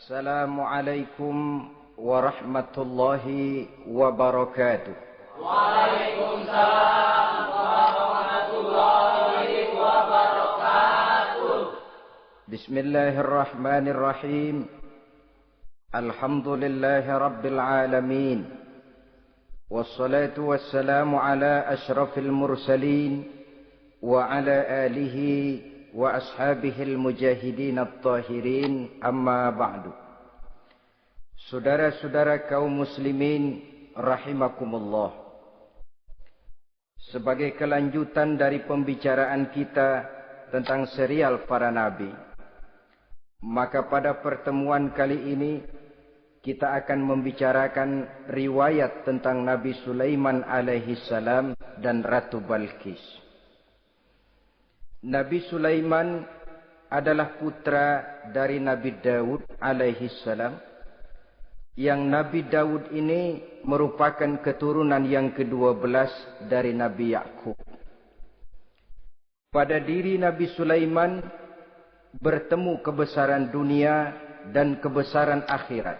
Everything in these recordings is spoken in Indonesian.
Assalamualaikum warahmatullahi wabarakatuh. Waalaikumsalam warahmatullahi wabarakatuh. Bismillahirrahmanirrahim. Alhamdulillahi rabbil alamin. Wassalatu wassalamu ala ashrafil mursalin wa ala alihi wa ashabihil mujahidin at-tahirin, amma ba'du. Saudara-saudara kaum muslimin rahimakumullah. Sebagai kelanjutan dari pembicaraan kita tentang serial para nabi, maka pada pertemuan kali ini kita akan membicarakan riwayat tentang Nabi Sulaiman alaihi salam dan Ratu Balqis. Nabi Sulaiman adalah putra dari Nabi Daud alaihi salam, yang Nabi Daud ini merupakan keturunan yang ke-12 dari Nabi Yakub. Pada diri Nabi Sulaiman bertemu kebesaran dunia dan kebesaran akhirat.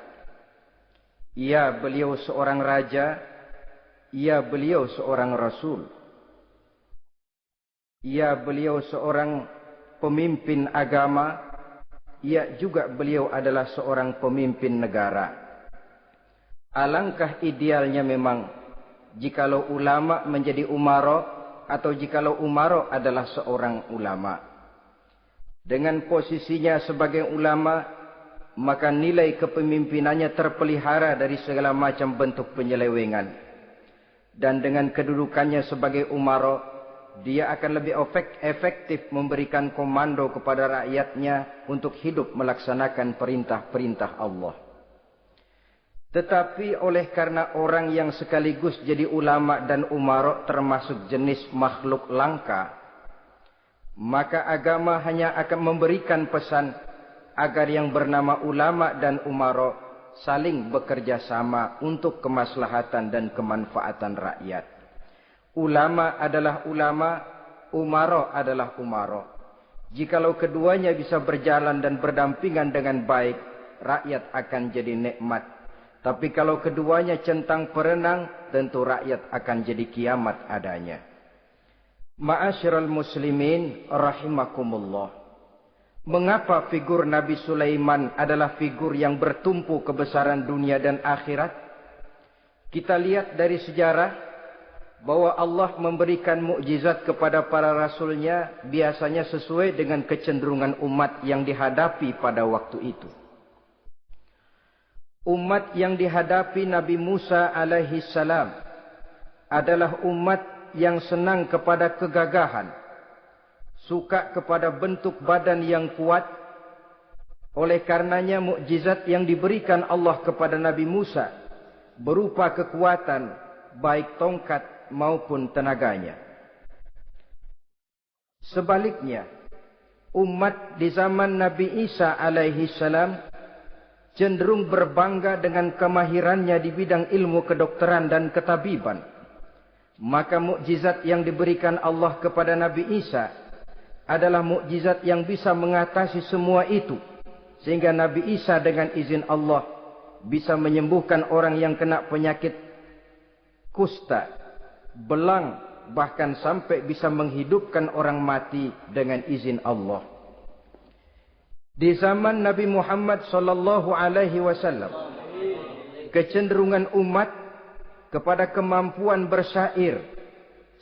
Ya, beliau seorang raja, ya, beliau seorang rasul. Ya, beliau seorang pemimpin agama. Ya, juga beliau adalah seorang pemimpin negara. Alangkah idealnya memang jikalau ulama menjadi umara, atau jikalau umara adalah seorang ulama. Dengan posisinya sebagai ulama, maka nilai kepemimpinannya terpelihara dari segala macam bentuk penyelewengan. Dan dengan kedudukannya sebagai umara, dia akan lebih efektif memberikan komando kepada rakyatnya untuk hidup melaksanakan perintah-perintah Allah. Tetapi oleh karena orang yang sekaligus jadi ulama dan umara termasuk jenis makhluk langka, maka agama hanya akan memberikan pesan agar yang bernama ulama dan umara saling bekerja sama untuk kemaslahatan dan kemanfaatan rakyat. Ulama adalah ulama, umara adalah umara. Jikalau keduanya bisa berjalan dan berdampingan dengan baik, rakyat akan jadi nikmat. Tapi kalau keduanya centang perenang, tentu rakyat akan jadi kiamat adanya. Ma'asyiral muslimin rahimakumullah. Mengapa figur Nabi Sulaiman adalah figur yang bertumpu kebesaran dunia dan akhirat? Kita lihat dari sejarah bahwa Allah memberikan mukjizat kepada para rasulnya biasanya sesuai dengan kecenderungan umat yang dihadapi pada waktu itu. Umat yang dihadapi Nabi Musa alaihi salam adalah umat yang senang kepada kegagahan, suka kepada bentuk badan yang kuat. Oleh karenanya mukjizat yang diberikan Allah kepada Nabi Musa berupa kekuatan, baik tongkat maupun tenaganya. Sebaliknya, umat di zaman Nabi Isa alaihi salam cenderung berbangga dengan kemahirannya di bidang ilmu kedokteran dan ketabiban. Maka mukjizat yang diberikan Allah kepada Nabi Isa adalah mukjizat yang bisa mengatasi semua itu, sehingga Nabi Isa dengan izin Allah bisa menyembuhkan orang yang kena penyakit kusta, belang, bahkan sampai bisa menghidupkan orang mati dengan izin Allah. Di zaman Nabi Muhammad sallallahu alaihi wasallam, kecenderungan umat kepada kemampuan bersyair,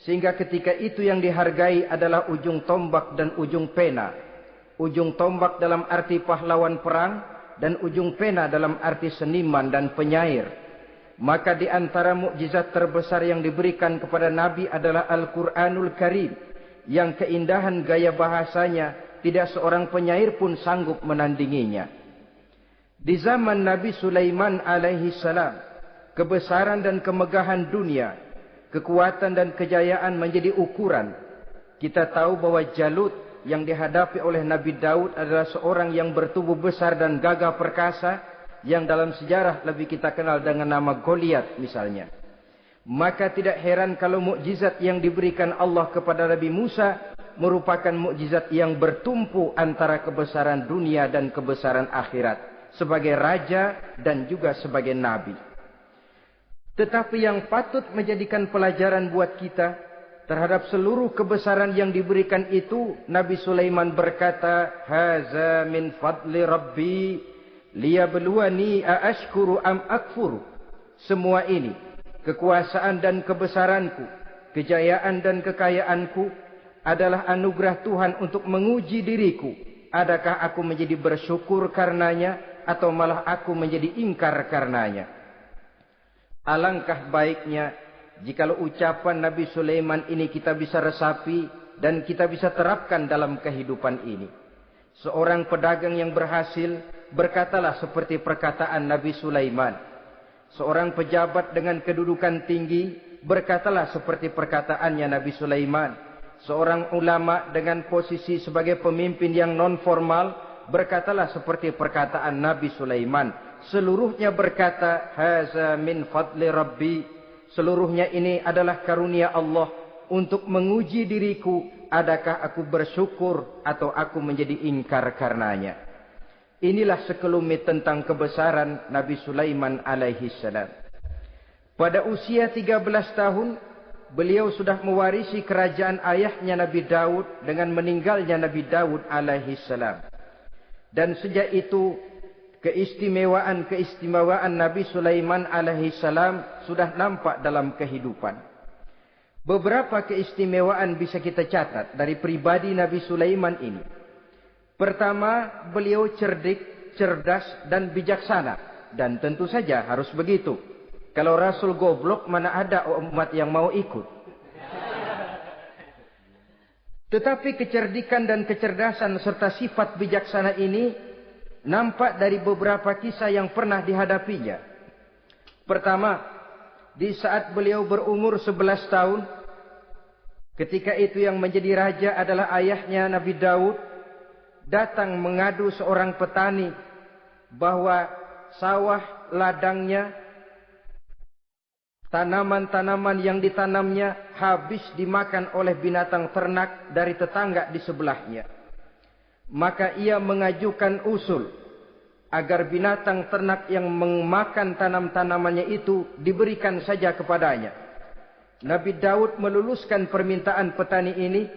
sehingga ketika itu yang dihargai adalah ujung tombak dan ujung pena. Ujung tombak dalam arti pahlawan perang, dan ujung pena dalam arti seniman dan penyair. Maka di antara mukjizat terbesar yang diberikan kepada Nabi adalah Al-Quranul Karim, yang keindahan gaya bahasanya tidak seorang penyair pun sanggup menandinginya. Di zaman Nabi Sulaiman alaihi salam, kebesaran dan kemegahan dunia, kekuatan dan kejayaan menjadi ukuran. Kita tahu bahwa Jalut yang dihadapi oleh Nabi Daud adalah seorang yang bertubuh besar dan gagah perkasa, yang dalam sejarah lebih kita kenal dengan nama Goliat misalnya. Maka tidak heran kalau mukjizat yang diberikan Allah kepada Nabi Musa merupakan mukjizat yang bertumpu antara kebesaran dunia dan kebesaran akhirat, sebagai raja dan juga sebagai nabi. Tetapi yang patut menjadikan pelajaran buat kita terhadap seluruh kebesaran yang diberikan itu, Nabi Sulaiman berkata, "Haza min fadli Rabbi liyabluwani aashkuru am akfuru." Semua ini, kekuasaan dan kebesaranku, kejayaan dan kekayaanku, adalah anugerah Tuhan untuk menguji diriku. Adakah aku menjadi bersyukur karenanya, atau malah aku menjadi ingkar karenanya? Alangkah baiknya jikalau ucapan Nabi Sulaiman ini kita bisa resapi dan kita bisa terapkan dalam kehidupan ini. Seorang pedagang yang berhasil berkatalah seperti perkataan Nabi Sulaiman. Seorang pejabat dengan kedudukan tinggi berkatalah seperti perkataannya Nabi Sulaiman. Seorang ulama dengan posisi sebagai pemimpin yang non formal berkatalah seperti perkataan Nabi Sulaiman. Seluruhnya berkata, "Haza min fadli Rabbi." Seluruhnya ini adalah karunia Allah untuk menguji diriku, adakah aku bersyukur atau aku menjadi ingkar karenanya. Inilah sekelumit tentang kebesaran Nabi Sulaiman alaihi salam. Pada usia 13 tahun, beliau sudah mewarisi kerajaan ayahnya Nabi Daud dengan meninggalnya Nabi Daud alaihi salam. Dan sejak itu, keistimewaan Nabi Sulaiman alaihi salam sudah nampak dalam kehidupan. Beberapa keistimewaan bisa kita catat dari pribadi Nabi Sulaiman ini. Pertama, beliau cerdik, cerdas dan bijaksana. Dan tentu saja harus begitu. Kalau Rasul goblok, mana ada umat yang mau ikut. Tetapi kecerdikan dan kecerdasan serta sifat bijaksana ini nampak dari beberapa kisah yang pernah dihadapinya. Pertama, di saat beliau berumur 11 tahun, ketika itu yang menjadi raja adalah ayahnya Nabi Daud, datang mengadu seorang petani bahwa sawah ladangnya, tanaman-tanaman yang ditanamnya habis dimakan oleh binatang ternak dari tetangga di sebelahnya. Maka ia mengajukan usul agar binatang ternak yang memakan tanam-tanamannya itu diberikan saja kepadanya. Nabi Daud meluluskan permintaan petani ini,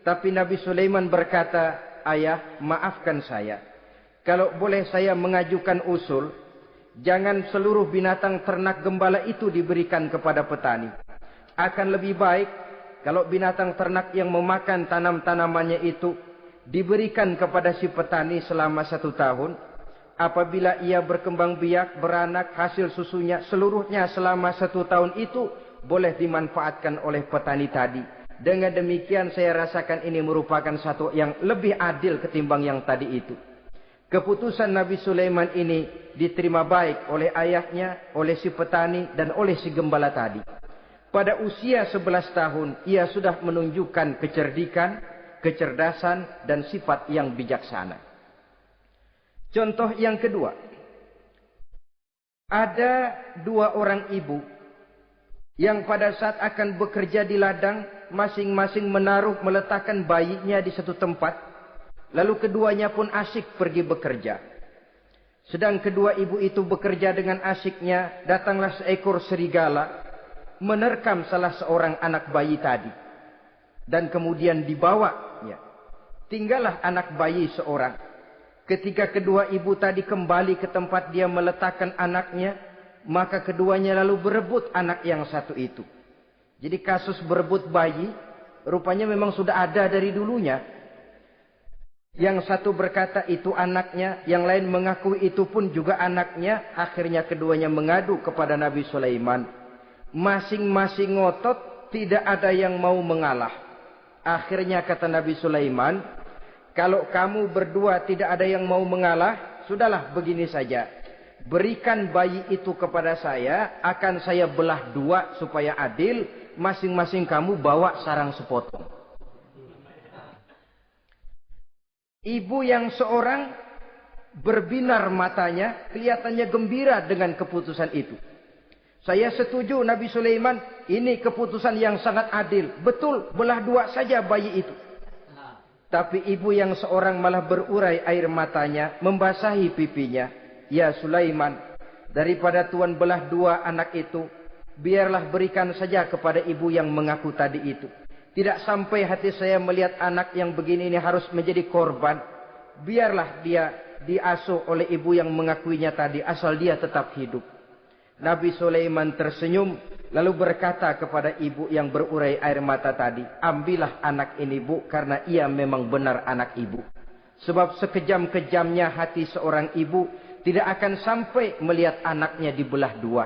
tapi Nabi Sulaiman berkata, "Ayah, maafkan saya. Kalau boleh saya mengajukan usul, jangan seluruh binatang ternak gembala itu diberikan kepada petani. Akan lebih baik kalau binatang ternak yang memakan tanam-tanamannya itu diberikan kepada si petani selama 1 tahun. Apabila ia berkembang biak, beranak, hasil susunya seluruhnya selama 1 tahun itu boleh dimanfaatkan oleh petani tadi. Dengan demikian saya rasakan ini merupakan satu yang lebih adil ketimbang yang tadi itu." Keputusan Nabi Sulaiman ini diterima baik oleh ayahnya, oleh si petani, dan oleh si gembala tadi. Pada usia 11 tahun, ia sudah menunjukkan kecerdikan, kecerdasan, dan sifat yang bijaksana. Contoh yang kedua. Ada 2 orang ibu yang pada saat akan bekerja di ladang, masing-masing meletakkan bayinya di satu tempat, lalu keduanya pun asyik pergi bekerja. Sedang kedua ibu itu bekerja dengan asyiknya, datanglah seekor serigala, menerkam salah seorang anak bayi tadi, dan kemudian dibawanya. Tinggallah anak bayi seorang. Ketika kedua ibu tadi kembali ke tempat dia meletakkan anaknya, maka keduanya lalu berebut anak yang satu itu. Jadi kasus berebut bayi rupanya memang sudah ada dari dulunya. Yang satu berkata itu anaknya, yang lain mengakui itu pun juga anaknya. Akhirnya keduanya mengadu kepada Nabi Sulaiman. Masing-masing ngotot, tidak ada yang mau mengalah. Akhirnya kata Nabi Sulaiman, "Kalau kamu berdua tidak ada yang mau mengalah, sudahlah begini saja. Berikan bayi itu kepada saya, akan saya belah 2 supaya adil. Masing-masing kamu bawa sarang sepotong." Ibu yang seorang berbinar matanya, kelihatannya gembira dengan keputusan itu. "Saya setuju Nabi Sulaiman, ini keputusan yang sangat adil. Betul, belah 2 saja bayi itu." Tapi ibu yang seorang malah berurai air matanya, membasahi pipinya. "Ya Sulaiman, daripada Tuhan belah dua anak itu, biarlah berikan saja kepada ibu yang mengaku tadi itu. Tidak sampai hati saya melihat anak yang begini ini harus menjadi korban. Biarlah dia diasuh oleh ibu yang mengakuinya tadi, asal dia tetap hidup." Nabi Sulaiman tersenyum, lalu berkata kepada ibu yang berurai air mata tadi, "Ambillah anak ini, Bu, karena ia memang benar anak ibu. Sebab sekejam-kejamnya hati seorang ibu tidak akan sampai melihat anaknya dibelah dua.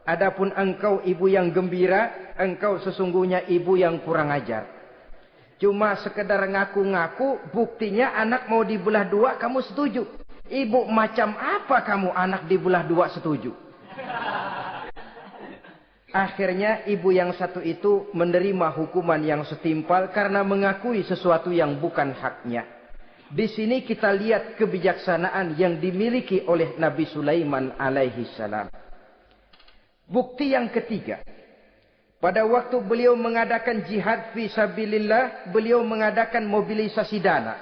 Adapun engkau ibu yang gembira, engkau sesungguhnya ibu yang kurang ajar. Cuma sekedar ngaku-ngaku, buktinya anak mau dibelah dua kamu setuju. Ibu macam apa kamu anak dibelah dua setuju?" Akhirnya ibu yang satu itu menerima hukuman yang setimpal karena mengakui sesuatu yang bukan haknya. Di sini kita lihat kebijaksanaan yang dimiliki oleh Nabi Sulaiman alaihi salam. Bukti yang ketiga. Pada waktu beliau mengadakan jihad fi sabilillah, beliau mengadakan mobilisasi dana.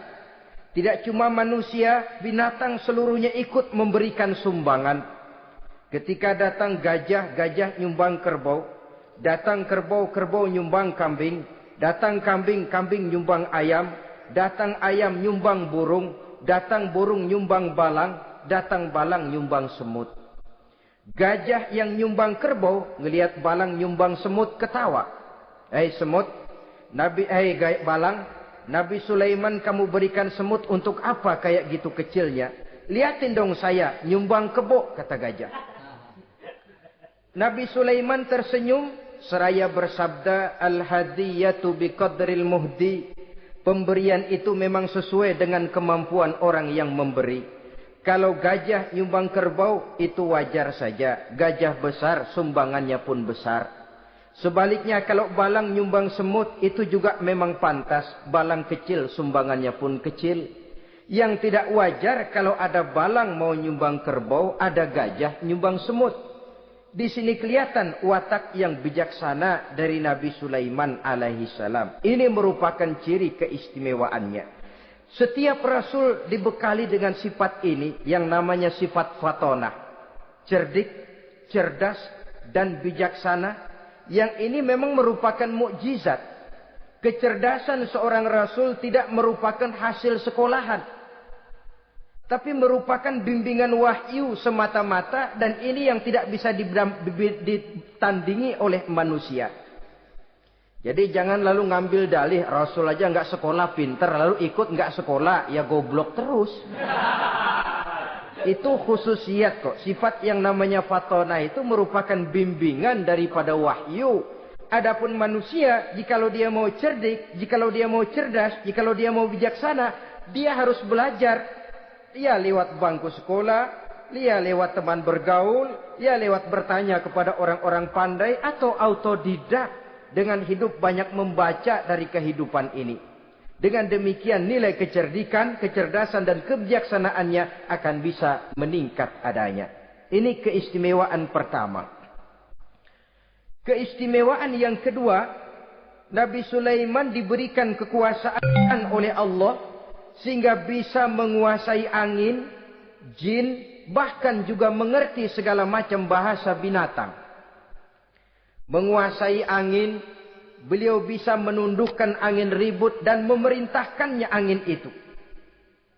Tidak cuma manusia, binatang seluruhnya ikut memberikan sumbangan. Ketika datang gajah, gajah nyumbang kerbau. Datang kerbau, kerbau nyumbang kambing. Datang kambing, kambing nyumbang ayam. Datang ayam nyumbang burung. Datang burung nyumbang balang. Datang balang nyumbang semut. Gajah yang nyumbang kerbau ngelihat balang nyumbang semut ketawa. "Hei semut, balang, Nabi Sulaiman kamu berikan semut untuk apa kayak gitu kecilnya? Lihatin dong saya nyumbang kebo," kata gajah. Nabi Sulaiman tersenyum seraya bersabda, "Al-hadiyatu biqadril muhdi." Pemberian itu memang sesuai dengan kemampuan orang yang memberi. Kalau gajah nyumbang kerbau, itu wajar saja. Gajah besar, sumbangannya pun besar. Sebaliknya kalau balang nyumbang semut, itu juga memang pantas. Balang kecil, sumbangannya pun kecil. Yang tidak wajar kalau ada balang mau nyumbang kerbau, ada gajah nyumbang semut. Di sini kelihatan watak yang bijaksana dari Nabi Sulaiman alaihi salam. Ini merupakan ciri keistimewaannya. Setiap rasul dibekali dengan sifat ini yang namanya sifat fatonah. Cerdik, cerdas, dan bijaksana. Yang ini memang merupakan mukjizat. Kecerdasan seorang rasul tidak merupakan hasil sekolahan. Tapi merupakan bimbingan wahyu semata-mata. Dan ini yang tidak bisa ditandingi oleh manusia. Jadi jangan lalu ngambil dalih Rasul aja nggak sekolah pinter. Lalu ikut nggak sekolah. Ya goblok terus. Itu khususiat kok. Sifat yang namanya fatona itu merupakan bimbingan daripada wahyu. Adapun manusia, jikalau dia mau cerdik, jikalau dia mau cerdas, jikalau dia mau bijaksana, dia harus belajar. Dia lewat bangku sekolah, dia lewat teman bergaul, dia lewat bertanya kepada orang-orang pandai atau autodidak dengan hidup banyak membaca dari kehidupan ini. Dengan demikian nilai kecerdikan, kecerdasan dan kebijaksanaannya akan bisa meningkat adanya. Ini keistimewaan pertama. Keistimewaan yang kedua, Nabi Sulaiman diberikan kekuasaan oleh Allah sehingga bisa menguasai angin, jin, bahkan juga mengerti segala macam bahasa binatang. Menguasai angin, beliau bisa menundukkan angin ribut dan memerintahkannya angin itu.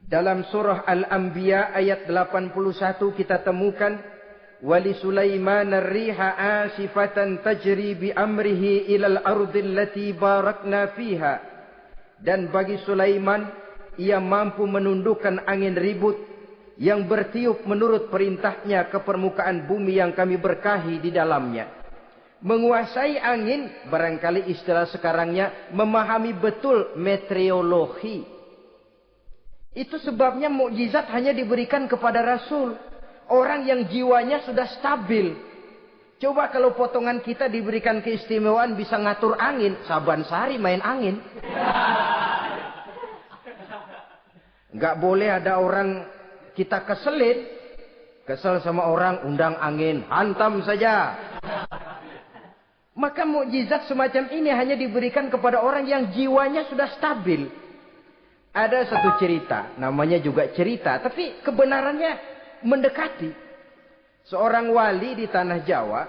Dalam surah Al-Anbiya ayat 81 kita temukan, "Wali Sulaiman ar-riha asifatan tajri bi amrihi ilal ardil lati barakna fiha." Dan bagi Sulaiman, ia mampu menundukkan angin ribut yang bertiup menurut perintahnya ke permukaan bumi yang kami berkahi di dalamnya. Menguasai angin, barangkali istilah sekarangnya, memahami betul meteorologi. Itu sebabnya mukjizat hanya diberikan kepada Rasul. Orang yang jiwanya sudah stabil. Coba kalau potongan kita diberikan keistimewaan bisa ngatur angin, Saban Sari main angin. Nggak boleh ada orang kita keselin. Kesel sama orang, undang angin, hantam saja. Maka mukjizat semacam ini hanya diberikan kepada orang yang jiwanya sudah stabil. Ada satu cerita, namanya juga cerita, tapi kebenarannya mendekati. Seorang wali di tanah Jawa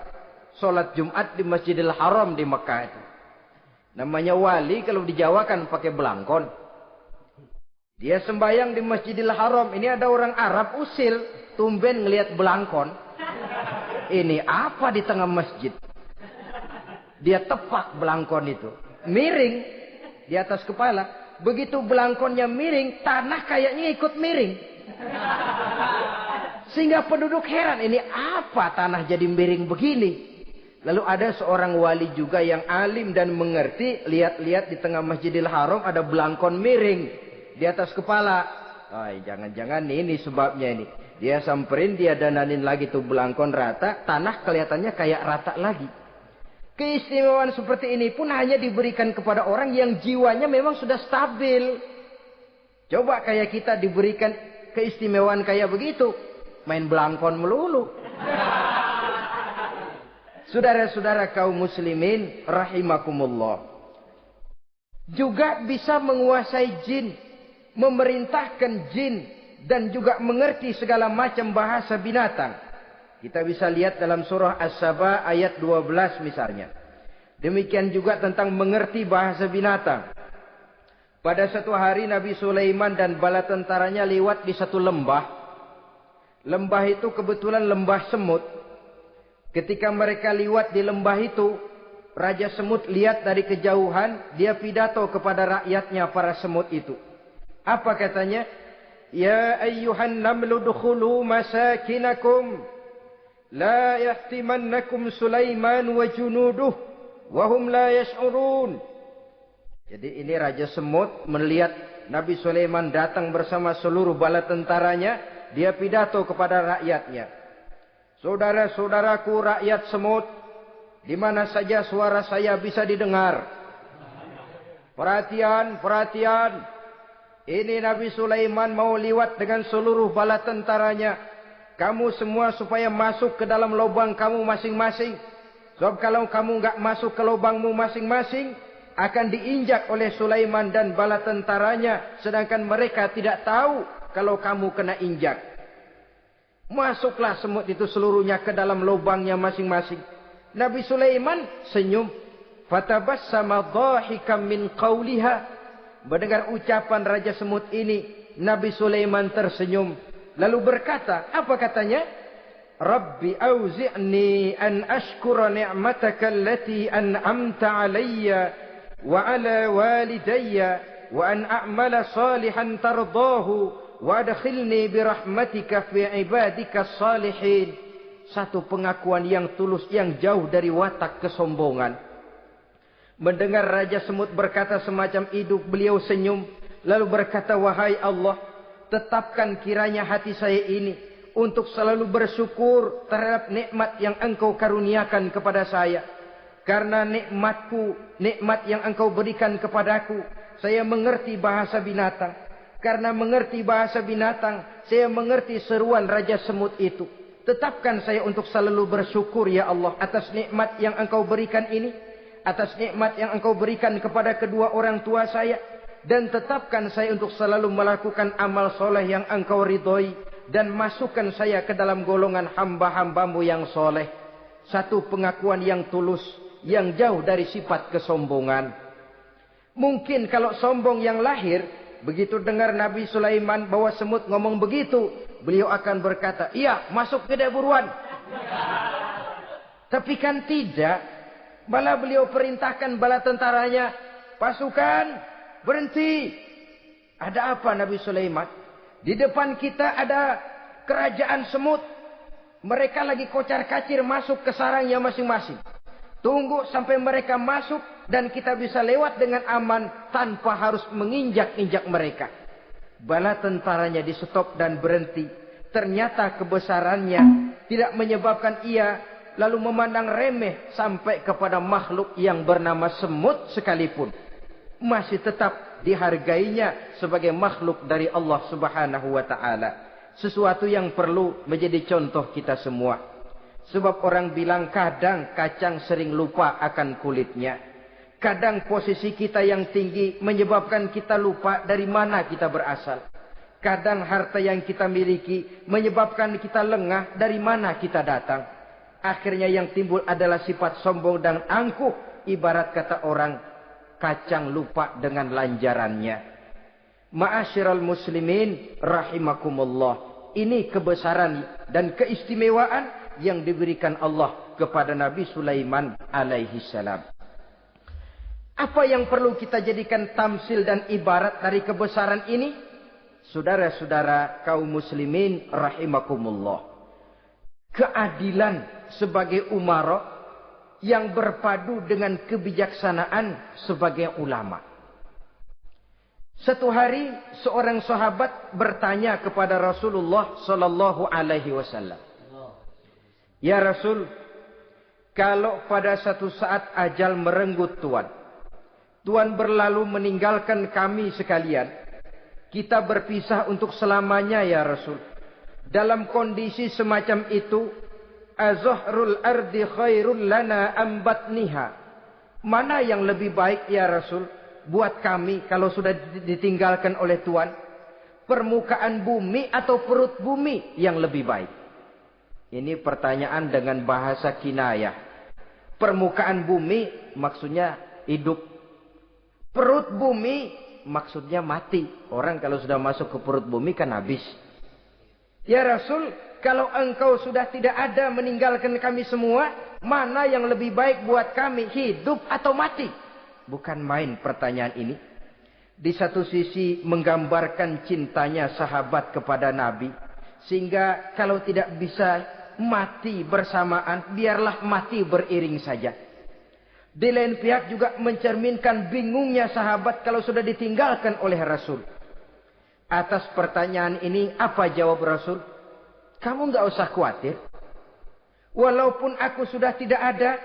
sholat Jumat di Masjidil Haram di Mekah itu. Namanya wali kalau di Jawa kan pakai belangkon. Dia sembahyang di Masjidil Haram. Ini ada orang Arab usil. Tumben ngelihat belangkon. Ini apa di tengah masjid? Dia tepak belangkon itu. Miring di atas kepala. Begitu belangkonnya miring, tanah kayaknya ikut miring. Sehingga penduduk heran. Ini apa tanah jadi miring begini? Lalu ada seorang wali juga yang alim dan mengerti. Lihat-lihat di tengah Masjidil Haram ada belangkon miring di atas kepala. Jangan-jangan ini sebabnya ini. Dia samperin, dia dananin lagi tuh belangkon rata. Tanah kelihatannya kayak rata lagi. Keistimewaan seperti ini pun hanya diberikan kepada orang yang jiwanya memang sudah stabil. Coba kayak kita diberikan keistimewaan kayak begitu. Main belangkon melulu. Saudara-saudara kaum muslimin rahimakumullah. Juga bisa menguasai jin. Memerintahkan jin. Dan juga mengerti segala macam bahasa binatang. Kita bisa lihat dalam surah As-Saba ayat 12 misalnya. Demikian juga tentang mengerti bahasa binatang. Pada satu hari Nabi Sulaiman dan bala tentaranya lewat di satu lembah. Lembah itu kebetulan lembah semut. Ketika mereka lewat di lembah itu, Raja Semut lihat dari kejauhan, dia pidato kepada rakyatnya para semut itu. Apa katanya? Ya ayyuhan namlu dukhulu masakinakum. La yahtimannakum Sulaiman wa junuduh. Wahum la yash'urun. Jadi ini Raja Semut melihat Nabi Sulaiman datang bersama seluruh bala tentaranya. Dia pidato kepada rakyatnya. Saudara-saudaraku rakyat semut. Di mana saja suara saya bisa didengar. Perhatian, perhatian. Ini Nabi Sulaiman mau liwat dengan seluruh bala tentaranya. Kamu semua supaya masuk ke dalam lubang kamu masing-masing. Sebab kalau kamu enggak masuk ke lubangmu masing-masing, akan diinjak oleh Sulaiman dan bala tentaranya. Sedangkan mereka tidak tahu kalau kamu kena injak. Masuklah semut itu seluruhnya ke dalam lubangnya masing-masing. Nabi Sulaiman senyum. Fatabassama dhahikam min qawliha. Mendengar ucapan Raja Semut ini, Nabi Sulaiman tersenyum. Lalu berkata, apa katanya? Rabbi auzi'ni an ashkura ni'mataka allati an'amta alayya wa ala walidayya wa an a'mala salihan tardahu wa adkhilni birahmatika fi ibadika salihin. Satu pengakuan yang tulus yang jauh dari watak kesombongan. Mendengar Raja Semut berkata semacam itu, beliau senyum. Lalu berkata, wahai Allah, tetapkan kiranya hati saya ini untuk selalu bersyukur terhadap nikmat yang engkau karuniakan kepada saya. Karena nikmatku, nikmat yang engkau berikan kepadaku, saya mengerti bahasa binatang. Karena mengerti bahasa binatang, saya mengerti seruan Raja Semut itu. Tetapkan saya untuk selalu bersyukur ya Allah atas nikmat yang engkau berikan ini. Atas nikmat yang engkau berikan kepada kedua orang tua saya. Dan tetapkan saya untuk selalu melakukan amal soleh yang engkau ridhoi. Dan masukkan saya ke dalam golongan hamba-hambamu yang soleh. Satu pengakuan yang tulus. Yang jauh dari sifat kesombongan. Mungkin kalau sombong yang lahir. Begitu dengar Nabi Sulaiman bahwa semut ngomong begitu. Beliau akan berkata, iya masuk ke buruan. Tapi kan tidak. Malah beliau perintahkan bala tentaranya. Pasukan, berhenti. Ada apa Nabi Sulaiman? Di depan kita ada kerajaan semut. Mereka lagi kocar-kacir masuk ke sarangnya masing-masing. Tunggu sampai mereka masuk. Dan kita bisa lewat dengan aman. Tanpa harus menginjak-injak mereka. Bala tentaranya di stop dan berhenti. Ternyata kebesarannya tidak menyebabkan ia lalu memandang remeh sampai kepada makhluk yang bernama semut sekalipun. Masih tetap dihargainya sebagai makhluk dari Allah Subhanahu wa ta'ala. Sesuatu yang perlu menjadi contoh kita semua. Sebab orang bilang kadang kacang sering lupa akan kulitnya. Kadang posisi kita yang tinggi menyebabkan kita lupa dari mana kita berasal. Kadang harta yang kita miliki menyebabkan kita lengah dari mana kita datang. Akhirnya yang timbul adalah sifat sombong dan angkuh. Ibarat kata orang, kacang lupa dengan lanjarannya. Ma'asyiral muslimin rahimakumullah. Ini kebesaran dan keistimewaan yang diberikan Allah kepada Nabi Sulaiman alaihi salam. Apa yang perlu kita jadikan tamsil dan ibarat dari kebesaran ini? Saudara-saudara kaum muslimin rahimakumullah. Keadilan sebagai umara yang berpadu dengan kebijaksanaan sebagai ulama. Satu hari seorang sahabat bertanya kepada Rasulullah sallallahu alaihi wasallam. Ya Rasul, kalau pada satu saat ajal merenggut Tuhan berlalu meninggalkan kami sekalian, kita berpisah untuk selamanya ya Rasul. Dalam kondisi semacam itu, azahrul ardi khairul lana ambatniha. Mana yang lebih baik ya Rasul buat kami kalau sudah ditinggalkan oleh Tuhan? Permukaan bumi atau perut bumi yang lebih baik? Ini pertanyaan dengan bahasa kinayah. Permukaan bumi maksudnya hidup. Perut bumi maksudnya mati. Orang kalau sudah masuk ke perut bumi kan habis. Ya Rasul, kalau engkau sudah tidak ada meninggalkan kami semua, mana yang lebih baik buat kami, hidup atau mati? Bukan main pertanyaan ini. Di satu sisi menggambarkan cintanya sahabat kepada Nabi. Sehingga kalau tidak bisa mati bersamaan, biarlah mati beriring saja. Di lain pihak juga mencerminkan bingungnya sahabat kalau sudah ditinggalkan oleh Rasul. Atas pertanyaan ini apa jawab Rasul? Kamu enggak usah khawatir. Walaupun aku sudah tidak ada,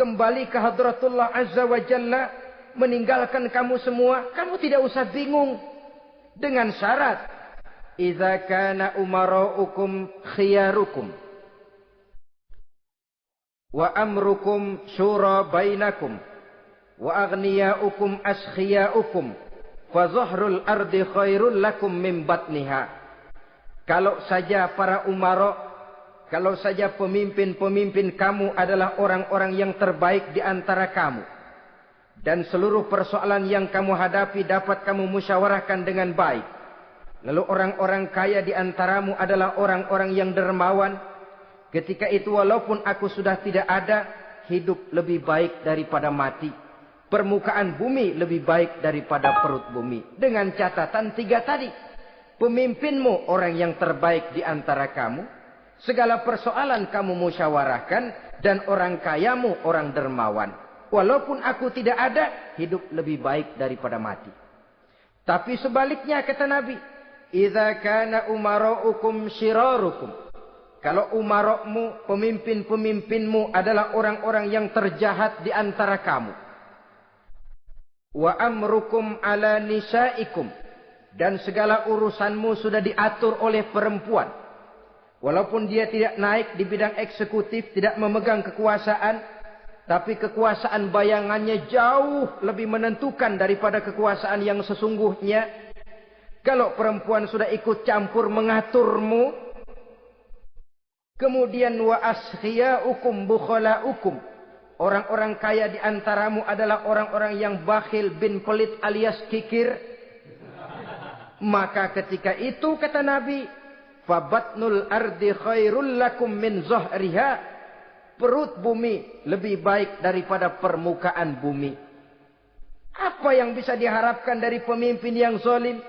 kembali ke hadratullah azza wa jalla, meninggalkan kamu semua, kamu tidak usah bingung. Dengan syarat, idza kana umara'ukum khiyarukum wa amrukum syura bainakum wa aghniyaukum askhiyaukum fa zahrul ardi khairul lakum min batniha. Kalau saja para umara, kalau saja pemimpin-pemimpin kamu adalah orang-orang yang terbaik di antara kamu, dan seluruh persoalan yang kamu hadapi dapat kamu musyawarahkan dengan baik, lalu orang-orang kaya di antaramu adalah orang-orang yang dermawan, ketika itu walaupun aku sudah tidak ada, hidup lebih baik daripada mati. Permukaan bumi lebih baik daripada perut bumi. Dengan catatan tiga tadi. Pemimpinmu orang yang terbaik di antara kamu. Segala persoalan kamu musyawarahkan. Dan orang kayamu orang dermawan. Walaupun aku tidak ada, hidup lebih baik daripada mati. Tapi sebaliknya kata Nabi, idza kana umara'ukum syirarukum. Kalau umara'mu, pemimpin-pemimpinmu adalah orang-orang yang terjahat di antara kamu. Wa amrukum ala nisaikum. Dan segala urusanmu sudah diatur oleh perempuan. Walaupun dia tidak naik di bidang eksekutif, tidak memegang kekuasaan, tapi kekuasaan bayangannya jauh lebih menentukan daripada kekuasaan yang sesungguhnya. Kalau perempuan sudah ikut campur mengaturmu, kemudian wa askhiyaukum bukhalaukum. Orang-orang kaya di antaramu adalah orang-orang yang bakhil bin pelit alias kikir. Maka ketika itu kata Nabi, fabatnul ardi khairul lakum min zahriha. Perut bumi lebih baik daripada permukaan bumi. Apa yang bisa diharapkan dari pemimpin yang zalim,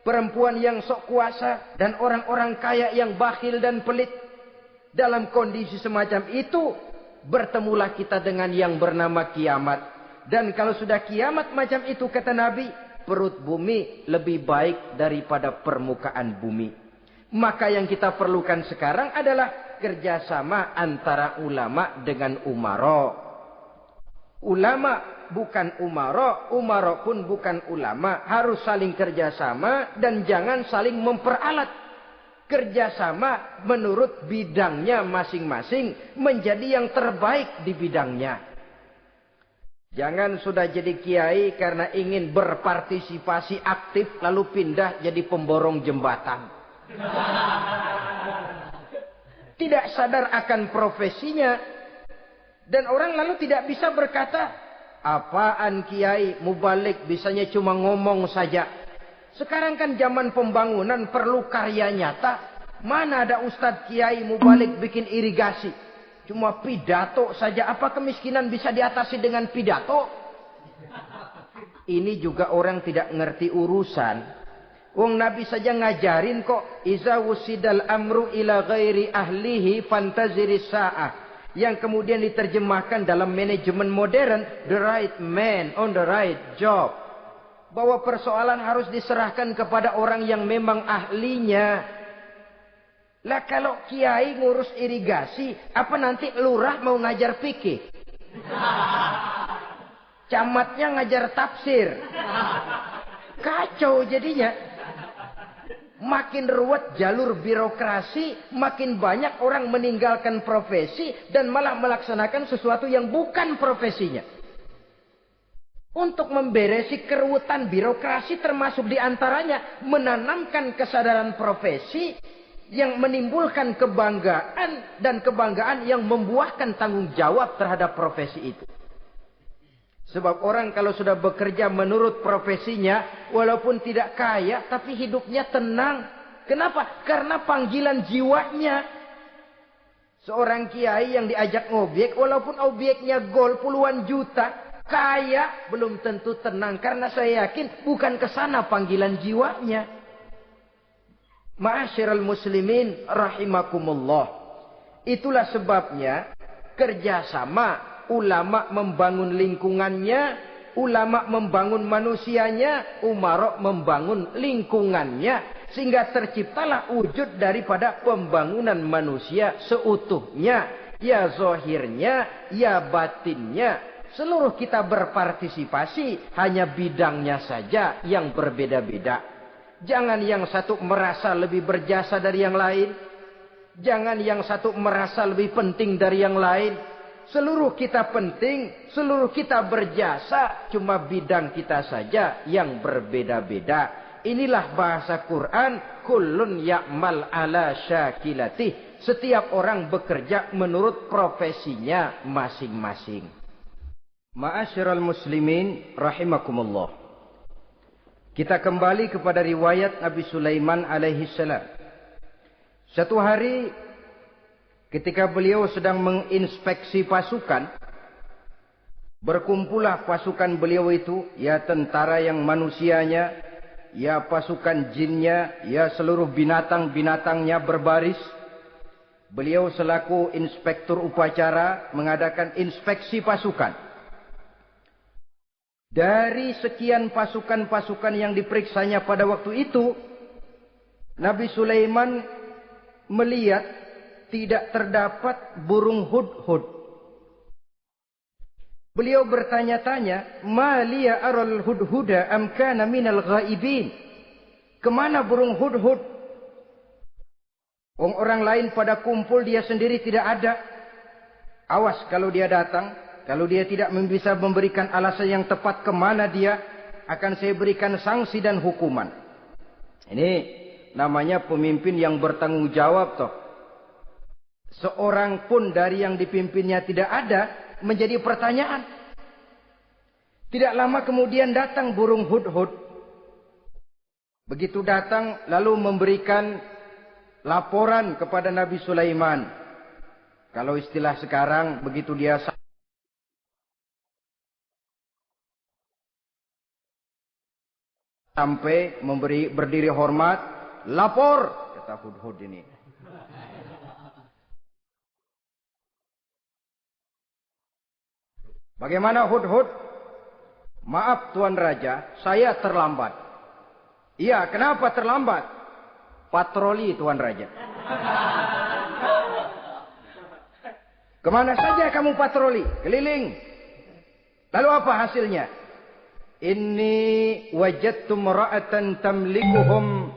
perempuan yang sok kuasa, dan orang-orang kaya yang bakhil dan pelit? Dalam kondisi semacam itu, bertemulah kita dengan yang bernama kiamat. Dan kalau sudah kiamat macam itu kata Nabi, perut bumi lebih baik daripada permukaan bumi. Maka yang kita perlukan sekarang adalah kerjasama antara ulama dengan umara. Ulama bukan umara, umara pun bukan ulama. Harus saling kerjasama dan jangan saling memperalat. Kerjasama menurut bidangnya masing-masing menjadi yang terbaik di bidangnya. Jangan sudah jadi kiai karena ingin berpartisipasi aktif lalu pindah jadi pemborong jembatan. Tidak sadar akan profesinya. Dan orang lalu tidak bisa berkata, apaan kiai mubalik bisanya cuma ngomong saja. Sekarang kan zaman pembangunan perlu karya nyata. Mana ada ustadz kiai mubalik bikin irigasi. Cuma pidato saja. Apa kemiskinan bisa diatasi dengan pidato? Ini juga orang tidak ngerti urusan. Wong Nabi saja ngajarin kok. Iza wusidal amru ila ghairi ahlihi fantaziri sa'ah. Yang kemudian diterjemahkan dalam manajemen modern. The right man on the right job. Bahwa persoalan harus diserahkan kepada orang yang memang ahlinya. Lah kalau kiai ngurus irigasi, apa nanti lurah mau ngajar fikih? Camatnya ngajar tafsir. Kacau jadinya. Makin ruwet jalur birokrasi, makin banyak orang meninggalkan profesi dan malah melaksanakan sesuatu yang bukan profesinya. Untuk memberesi keruwetan birokrasi termasuk diantaranya menanamkan kesadaran profesi yang menimbulkan kebanggaan dan kebanggaan yang membuahkan tanggung jawab terhadap profesi itu. Sebab orang kalau sudah bekerja menurut profesinya, walaupun tidak kaya, tapi hidupnya tenang. Kenapa? Karena panggilan jiwanya. Seorang kiai yang diajak ngobjek, walaupun objeknya gol puluhan juta, kaya, belum tentu tenang. Karena saya yakin bukan ke sana panggilan jiwanya. Ma'asyiral muslimin rahimakumullah. Itulah sebabnya kerjasama ulama membangun lingkungannya, ulama membangun manusianya, umarok membangun lingkungannya. Sehingga terciptalah wujud daripada pembangunan manusia seutuhnya. Ya zahirnya, ya batinnya. Seluruh kita berpartisipasi, hanya bidangnya saja yang berbeda-beda. Jangan yang satu merasa lebih berjasa dari yang lain. Jangan yang satu merasa lebih penting dari yang lain. Seluruh kita penting, seluruh kita berjasa. Cuma bidang kita saja yang berbeda-beda. Inilah bahasa Quran. Kullun ya'mal ala syakilatih. Setiap orang bekerja menurut profesinya masing-masing. Ma'asyiral muslimin rahimakumullah. Kita kembali kepada riwayat Nabi Sulaiman alaihi salam. Satu hari ketika beliau sedang menginspeksi pasukan, berkumpullah pasukan beliau itu, ya tentara yang manusianya, ya pasukan jinnya, ya seluruh binatang-binatangnya berbaris. Beliau selaku inspektur upacara mengadakan inspeksi pasukan. Dari sekian pasukan-pasukan yang diperiksanya pada waktu itu, Nabi Sulaiman melihat tidak terdapat burung hudhud. Beliau bertanya-tanya, "Ma liya aral hudhuda am kana minal ghaibin?" Kemana burung hudhud? Orang lain pada kumpul, dia sendiri tidak ada. Awas kalau dia datang. Kalau dia tidak bisa memberikan alasan yang tepat kemana dia, akan saya berikan sanksi dan hukuman. Ini namanya pemimpin yang bertanggung jawab toh. Seorang pun dari yang dipimpinnya tidak ada, menjadi pertanyaan. Tidak lama kemudian datang burung hudhud. Begitu datang lalu memberikan laporan kepada Nabi Sulaiman. Kalau istilah sekarang, begitu dia sampai berdiri hormat, lapor, kata hudhud ini. Bagaimana hudhud? Maaf Tuan Raja, saya terlambat. Iya, kenapa terlambat? Patroli Tuan Raja. Kemana saja kamu patroli? Keliling. Lalu apa hasilnya? Inni wajadtu imra'atan tamlikuhum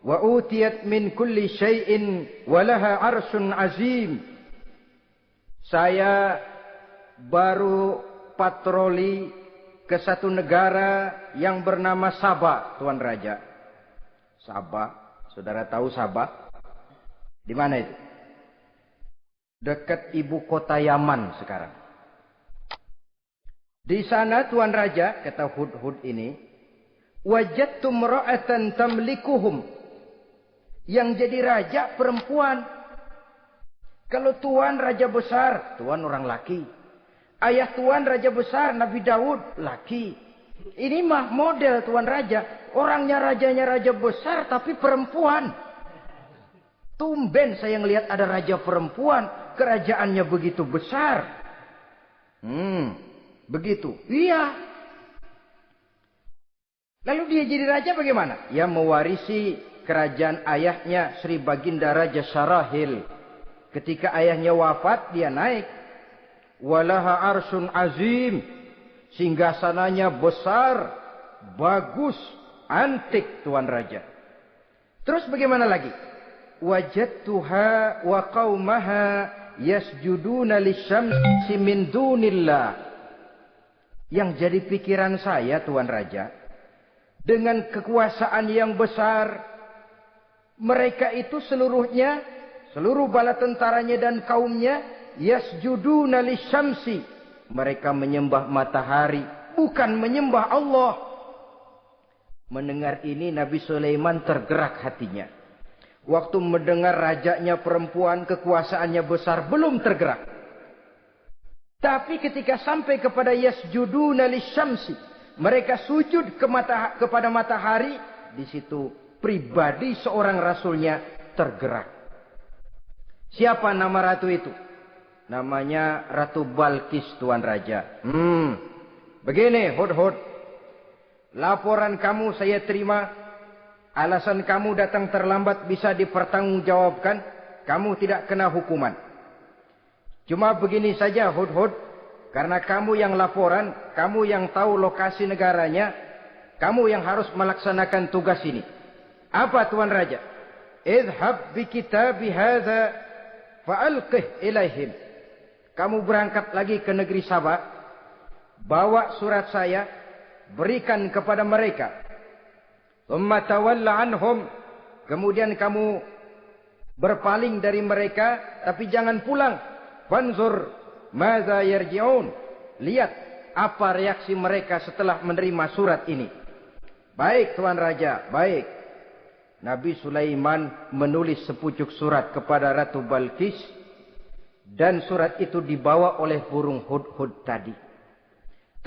wa utiyat min kulli syai'in wa laha 'arsyun 'azim. Saya baru patroli ke satu negara yang bernama Sabah, Tuan Raja. Sabah, saudara tahu Sabah? Di mana itu? Dekat ibu kota Yaman sekarang. Di sana Tuan Raja, kata Hudhud ini, wajadtu imra'atan tamlikuhum. Yang jadi raja perempuan. Kalau Tuan raja besar, Tuan orang laki. Ayah Tuan raja besar, Nabi Daud, laki. Ini mah model Tuan Raja. Orangnya rajanya raja besar tapi perempuan. Tumben saya ngelihat ada raja perempuan. Kerajaannya begitu besar. Begitu. Iya. Lalu dia jadi raja bagaimana? Ya mewarisi kerajaan ayahnya Sri Baginda Raja Syarahil. Ketika ayahnya wafat, dia naik. Walaha arsun azim. Singgasananya besar, bagus, antik Tuan Raja. Terus bagaimana lagi? Wajadtuha wa qaumaha yasjuduna lisyamsi min dunillah. Yang jadi pikiran saya Tuan Raja, dengan kekuasaan yang besar, mereka itu seluruhnya, seluruh bala tentaranya dan kaumnya, yasjuduna lisyamsi. Mereka menyembah matahari, bukan menyembah Allah. Mendengar ini Nabi Sulaiman tergerak hatinya. Waktu mendengar rajanya perempuan, kekuasaannya besar, belum tergerak. Tapi ketika sampai kepada yasjuduna lisyamsi, mereka sujud kepada matahari, di situ pribadi seorang rasulnya tergerak. Siapa nama ratu itu? Namanya Ratu Balkis Tuan Raja. Begini Hudhud. Laporan kamu saya terima. Alasan kamu datang terlambat bisa dipertanggungjawabkan. Kamu tidak kena hukuman. Cuma begini saja Hudhud. Karena kamu yang laporan, kamu yang tahu lokasi negaranya, kamu yang harus melaksanakan tugas ini. Apa Tuan Raja? Idhab bi kitabi hadza fa'alqih ilaihim. Kamu berangkat lagi ke negeri Sabah, bawa surat saya, berikan kepada mereka. Thumma tawalla anhum. Kemudian kamu berpaling dari mereka, tapi jangan pulang. Fanzur madza yarji'un. Lihat apa reaksi mereka setelah menerima surat ini. Baik Tuan Raja, baik. Nabi Sulaiman menulis sepucuk surat kepada Ratu Balkis. Dan surat itu dibawa oleh burung Hudhud tadi.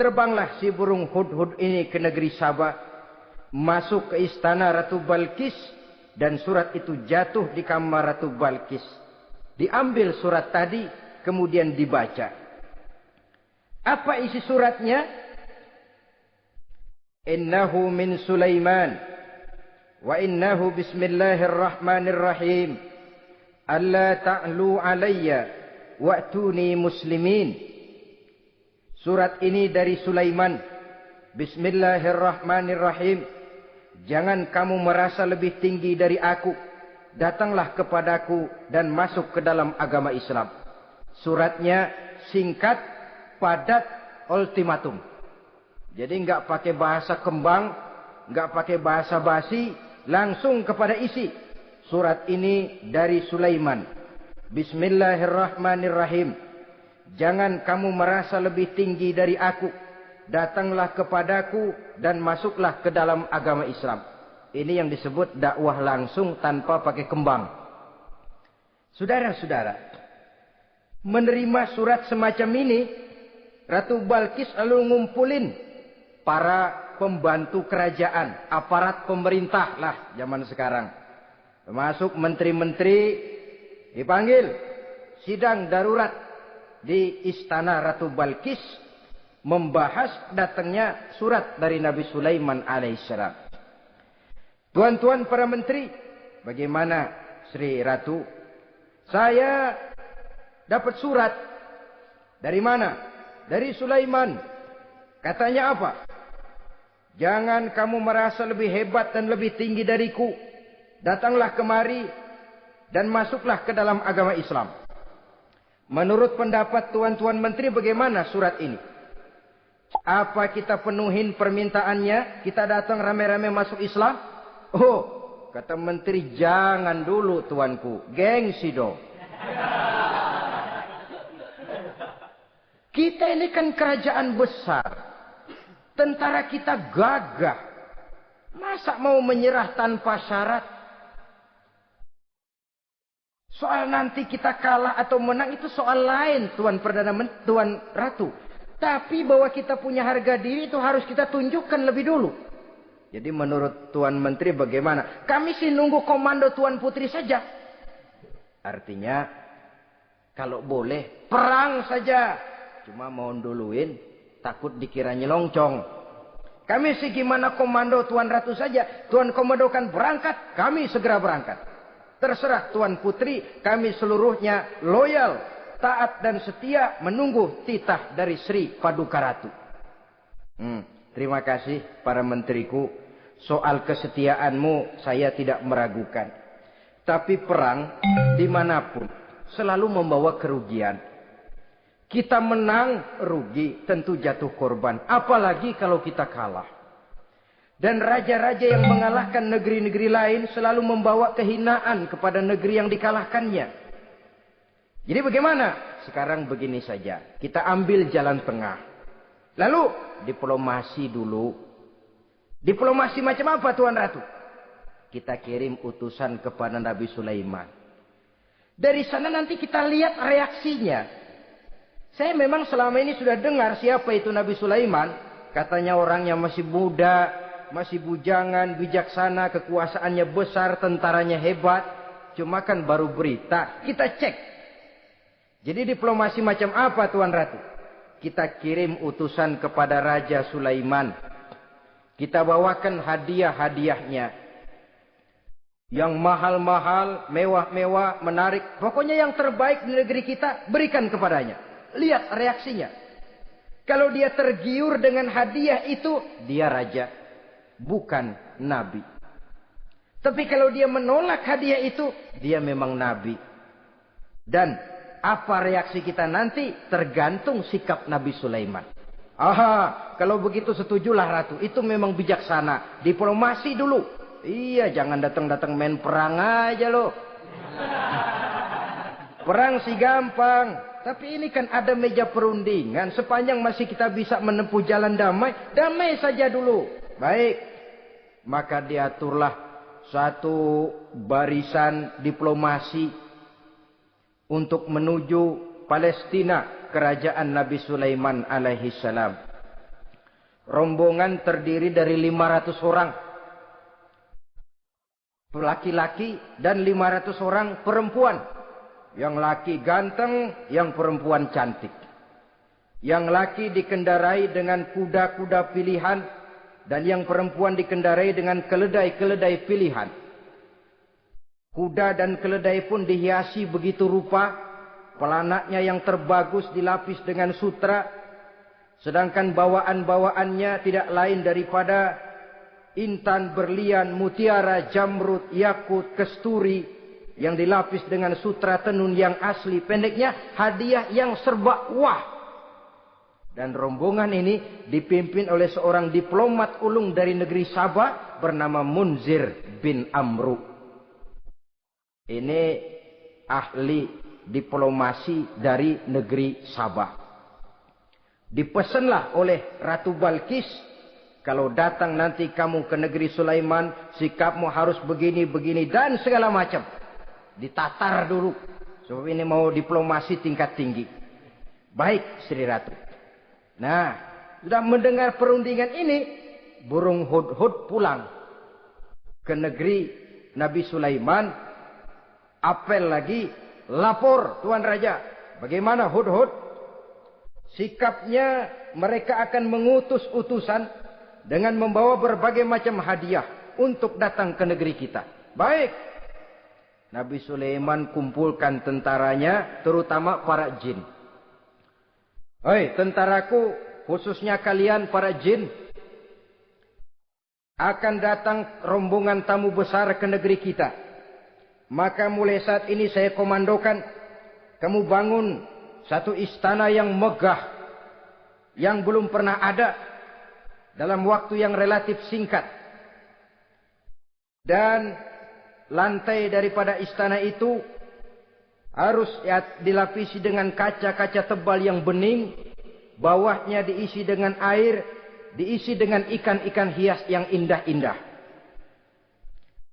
Terbanglah si burung Hudhud ini ke negeri Sabah. Masuk ke istana Ratu Balkis. Dan surat itu jatuh di kamar Ratu Balkis. Diambil surat tadi. Kemudian dibaca. Apa isi suratnya? Innahu min Sulaiman. Wa innahu bismillahirrahmanirrahim. Alla ta'lu alayya. Wa'tuni muslimin. Surat ini dari Sulaiman. Bismillahirrahmanirrahim. Jangan kamu merasa lebih tinggi dari aku. Datanglah kepadaku dan masuk ke dalam agama Islam. Suratnya singkat, padat, ultimatum. Jadi enggak pakai bahasa kembang, enggak pakai bahasa basi, langsung kepada isi. Surat ini dari Sulaiman. Bismillahirrahmanirrahim. Jangan kamu merasa lebih tinggi dari aku. Datanglah kepadaku dan masuklah ke dalam agama Islam. Ini yang disebut dakwah langsung tanpa pakai kembang. Saudara-saudara, menerima surat semacam ini, Ratu Balkis lalu ngumpulin para pembantu kerajaan, aparat pemerintah lah zaman sekarang. Termasuk menteri-menteri. Dipanggil sidang darurat di istana Ratu Balkis membahas datangnya surat dari Nabi Sulaiman alaihissalam. Tuan-tuan para menteri, bagaimana Sri Ratu? Saya dapat surat. Dari mana? Dari Sulaiman. Katanya apa? Jangan kamu merasa lebih hebat dan lebih tinggi dariku. Datanglah kemari dan masuklah ke dalam agama Islam. Menurut pendapat tuan-tuan menteri, bagaimana surat ini? Apa kita penuhin permintaannya? Kita datang rame-rame masuk Islam? Oh, kata menteri, jangan dulu tuanku. Gengsi dong. Kita ini kan kerajaan besar. Tentara kita gagah. Masa mau menyerah tanpa syarat? Soal nanti kita kalah atau menang itu soal lain, Tuan Perdana Menteri, Tuan Ratu. Tapi bahwa kita punya harga diri itu harus kita tunjukkan lebih dulu. Jadi menurut Tuan Menteri bagaimana? Kami sih nunggu komando Tuan Putri saja. Artinya, kalau boleh, perang saja. Cuma mau duluin, takut dikira nyelongcong. Kami sih gimana komando Tuan Ratu saja. Tuan komandokan berangkat, kami segera berangkat. Terserah Tuan Putri, kami seluruhnya loyal, taat dan setia menunggu titah dari Sri Paduka Ratu. Terima kasih para menteriku. Soal kesetiaanmu saya tidak meragukan. Tapi perang dimanapun selalu membawa kerugian. Kita menang, rugi, tentu jatuh korban. Apalagi kalau kita kalah. Dan raja-raja yang mengalahkan negeri-negeri lain selalu membawa kehinaan kepada negeri yang dikalahkannya. Jadi bagaimana? Sekarang begini saja. Kita ambil jalan tengah. Lalu diplomasi dulu. Diplomasi macam apa Tuan Ratu? Kita kirim utusan kepada Nabi Sulaiman. Dari sana nanti kita lihat reaksinya. Saya memang selama ini sudah dengar siapa itu Nabi Sulaiman. Katanya orangnya masih muda, masih bujangan, bijaksana, kekuasaannya besar, tentaranya hebat. Cuma kan baru berita, kita cek. Jadi diplomasi macam apa Tuan Ratu? Kita kirim utusan kepada Raja Sulaiman. Kita bawakan hadiah-hadiahnya. Yang mahal-mahal, mewah-mewah, menarik. Pokoknya yang terbaik di negeri kita, berikan kepadanya. Lihat reaksinya. Kalau dia tergiur dengan hadiah itu, dia raja. Bukan nabi. Tapi kalau dia menolak hadiah itu, dia memang nabi. Dan apa reaksi kita nanti tergantung sikap Nabi Sulaiman. Aha, kalau begitu setujulah Ratu. Itu memang bijaksana. Diplomasi dulu. Iya, jangan datang-datang main perang aja loh. Perang sih gampang. Tapi ini kan ada meja perundingan. Sepanjang masih kita bisa menempuh jalan damai, damai saja dulu. Baik, maka diaturlah satu barisan diplomasi untuk menuju Palestina, kerajaan Nabi Sulaiman alaihi salam. Rombongan terdiri dari 500 orang laki-laki dan 500 orang perempuan. Yang laki ganteng, yang perempuan cantik. Yang laki dikendarai dengan kuda-kuda pilihan. Dan yang perempuan dikendarai dengan keledai-keledai pilihan. Kuda dan keledai pun dihiasi begitu rupa. Pelanaknya yang terbagus dilapis dengan sutra. Sedangkan bawaan-bawaannya tidak lain daripada intan, berlian, mutiara, jamrud, yakut, kesturi. Yang dilapis dengan sutra tenun yang asli. Pendeknya hadiah yang serba wah. Dan rombongan ini dipimpin oleh seorang diplomat ulung dari negeri Sabah bernama Munzir bin Amru. Ini ahli diplomasi dari negeri Sabah. Dipesanlah oleh Ratu Balkis, kalau datang nanti kamu ke negeri Sulaiman, sikapmu harus begini, begini dan segala macam. Ditatar dulu. Sebab ini mau diplomasi tingkat tinggi. Baik Sri Ratu. Nah, sudah mendengar perundingan ini, burung hudhud pulang ke negeri Nabi Sulaiman. Apel lagi, lapor Tuan Raja. Bagaimana hudhud? Sikapnya mereka akan mengutus utusan dengan membawa berbagai macam hadiah untuk datang ke negeri kita. Baik. Nabi Sulaiman kumpulkan tentaranya, terutama para jin. Hei tentaraku, khususnya kalian para jin. Akan datang rombongan tamu besar ke negeri kita. Maka mulai saat ini saya komandokan. Kamu bangun satu istana yang megah. yang belum pernah ada dalam waktu yang relatif singkat. Dan lantai daripada istana itu harus dilapisi dengan kaca-kaca tebal yang bening. Bawahnya diisi dengan air, diisi dengan ikan-ikan hias yang indah-indah.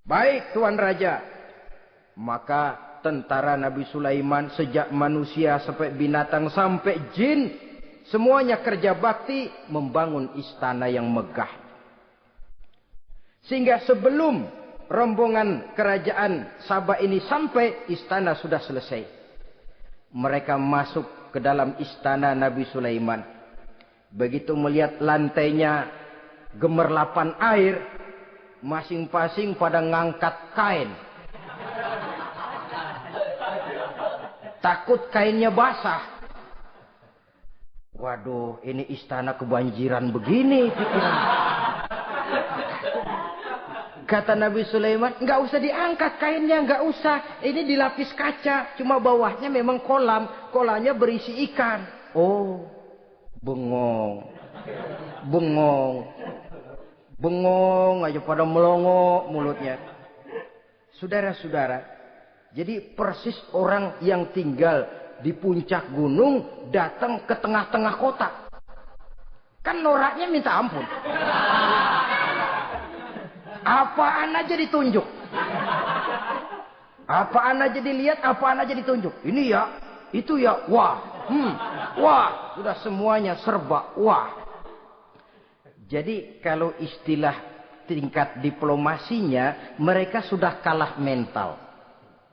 Baik Tuan Raja. Maka tentara Nabi Sulaiman sejak manusia sampai binatang sampai jin, semuanya kerja bakti membangun istana yang megah. Sehingga sebelum rombongan kerajaan Sabah ini sampai, istana sudah selesai. Mereka masuk ke dalam istana Nabi Sulaiman. Begitu melihat lantainya gemerlapan air, masing-masing pada ngangkat kain. Takut kainnya basah. Waduh, ini istana kebanjiran begini pikiran. Kata Nabi Sulaiman, nggak usah diangkat kainnya, nggak usah. Ini dilapis kaca, cuma bawahnya memang kolam. Kolamnya berisi ikan. Oh, bengong. Bengong. Bengong aja pada melongo mulutnya. Saudara-saudara, jadi persis orang yang tinggal di puncak gunung datang ke tengah-tengah kota. Kan noraknya minta ampun. Apaan aja ditunjuk. Apaan aja dilihat, apaan aja ditunjuk. Ini ya, itu ya, wah. Wah, sudah semuanya serba wah. Jadi kalau istilah tingkat diplomasinya, mereka sudah kalah mental.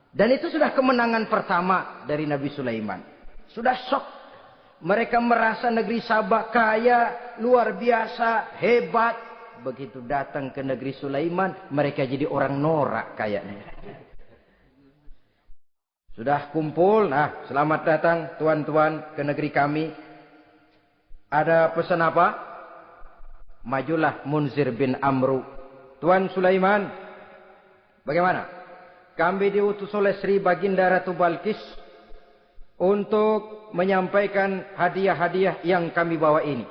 Dan itu sudah kemenangan pertama dari Nabi Sulaiman. Sudah shock. Mereka merasa negeri Sabah kaya, luar biasa, hebat. Begitu datang ke negeri Sulaiman, mereka jadi orang norak kayaknya. Sudah kumpul, nah selamat datang tuan-tuan ke negeri kami. Ada pesan apa? Majulah Munzir bin Amru. Tuan Sulaiman, bagaimana? Kami diutus oleh Sri Baginda Ratu Balkis untuk menyampaikan hadiah-hadiah yang kami bawa ini.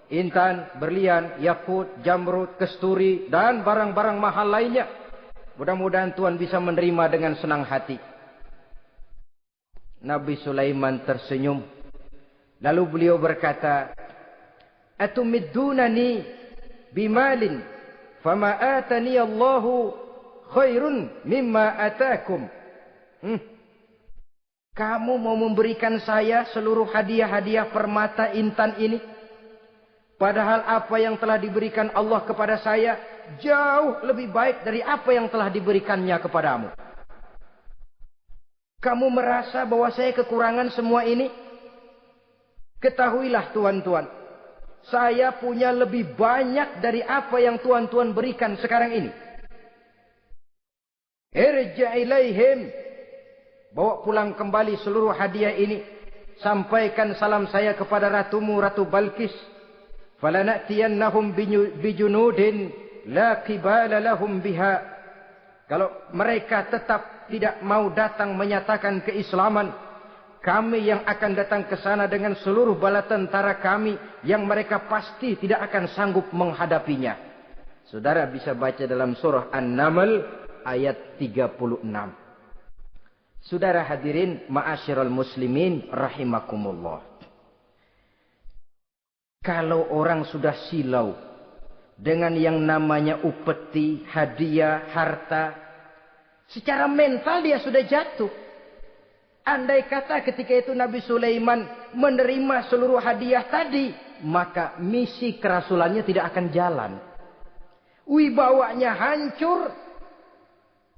Intan, berlian, yakut, jamrud, kesturi, dan barang-barang mahal lainnya. Mudah-mudahan Tuan bisa menerima dengan senang hati. Nabi Sulaiman tersenyum. Lalu beliau berkata, Atumiddunani bimalin, fama atani Allahu khairun mimma atakum. Kamu mau memberikan saya seluruh hadiah-hadiah permata intan ini? Padahal apa yang telah diberikan Allah kepada saya jauh lebih baik dari apa yang telah diberikannya kepadamu. Kamu merasa bahwa saya kekurangan semua ini? Ketahuilah tuan-tuan, saya punya lebih banyak dari apa yang tuan-tuan berikan sekarang ini. Irja' ilaihim, bawa pulang kembali seluruh hadiah ini. Sampaikan salam saya kepada ratumu, Ratu Balkis. Falana'tiyannahum bijunudin la qibala lahum biha. Kalau mereka tetap tidak mau datang menyatakan keislaman, kami yang akan datang ke sana dengan seluruh bala tentara kami yang mereka pasti tidak akan sanggup menghadapinya. Saudara bisa baca dalam surah An-Naml ayat 36. Saudara hadirin ma'asyiral muslimin rahimakumullah. Kalau orang sudah silau dengan yang namanya upeti, hadiah, harta, secara mental dia sudah jatuh. Andai kata ketika itu Nabi Sulaiman menerima seluruh hadiah tadi, maka misi kerasulannya tidak akan jalan. Wibawanya hancur.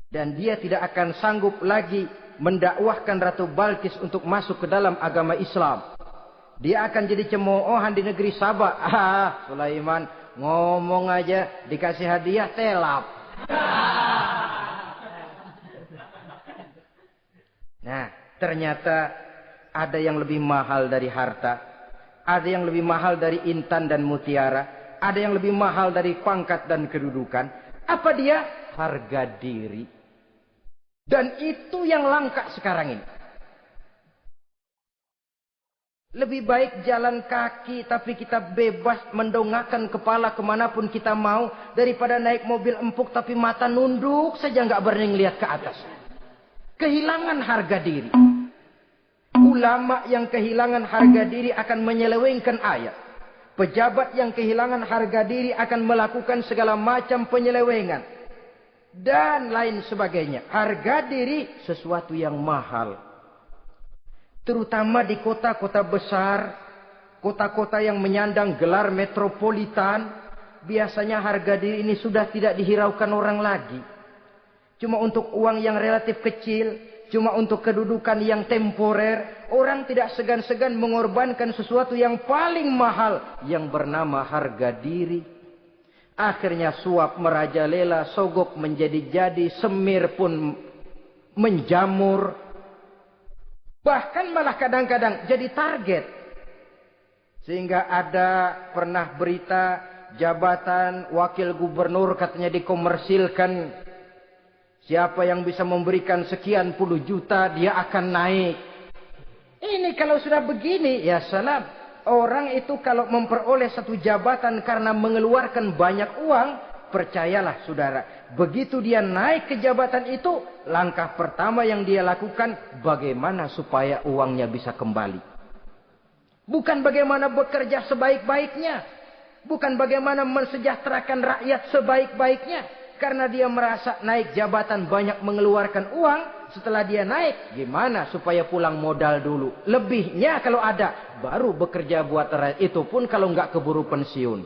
Dan dia tidak akan sanggup lagi mendakwahkan Ratu Balkis untuk masuk ke dalam agama Islam. Dia akan jadi cemoohan di negeri Sabah. Sulaiman ngomong aja dikasih hadiah telap. Nah, ternyata ada yang lebih mahal dari harta. Ada yang lebih mahal dari intan dan mutiara. Ada yang lebih mahal dari pangkat dan kedudukan. Apa dia? Harga diri. Dan itu yang langka sekarang ini. Lebih baik jalan kaki tapi kita bebas mendongakkan kepala kemanapun kita mau. Daripada naik mobil empuk tapi mata nunduk saja nggak berani lihat ke atas. Kehilangan harga diri. Ulama yang kehilangan harga diri akan menyelewengkan ayat. Pejabat yang kehilangan harga diri akan melakukan segala macam penyelewengan. Dan lain sebagainya. Harga diri sesuatu yang mahal. Terutama di kota-kota besar, kota-kota yang menyandang gelar metropolitan, biasanya harga diri ini sudah tidak dihiraukan orang lagi. Cuma untuk uang yang relatif kecil, cuma untuk kedudukan yang temporer, orang tidak segan-segan mengorbankan sesuatu yang paling mahal yang bernama harga diri. Akhirnya suap merajalela, sogok menjadi-jadi, semir pun menjamur. Bahkan malah kadang-kadang jadi target. Sehingga ada pernah berita jabatan wakil gubernur katanya dikomersilkan. Siapa yang bisa memberikan sekian puluh juta dia akan naik. Ini kalau sudah begini ya salam. Orang itu kalau memperoleh satu jabatan karena mengeluarkan banyak uang. Percayalah saudara, begitu dia naik ke jabatan itu, langkah pertama yang dia lakukan, bagaimana supaya uangnya bisa kembali. Bukan bagaimana bekerja sebaik-baiknya. Bukan bagaimana mensejahterakan rakyat sebaik-baiknya. Karena dia merasa naik jabatan banyak mengeluarkan uang, setelah dia naik, gimana supaya pulang modal dulu. Lebihnya kalau ada, baru bekerja buat rakyat, itu pun kalau nggak keburu pensiun.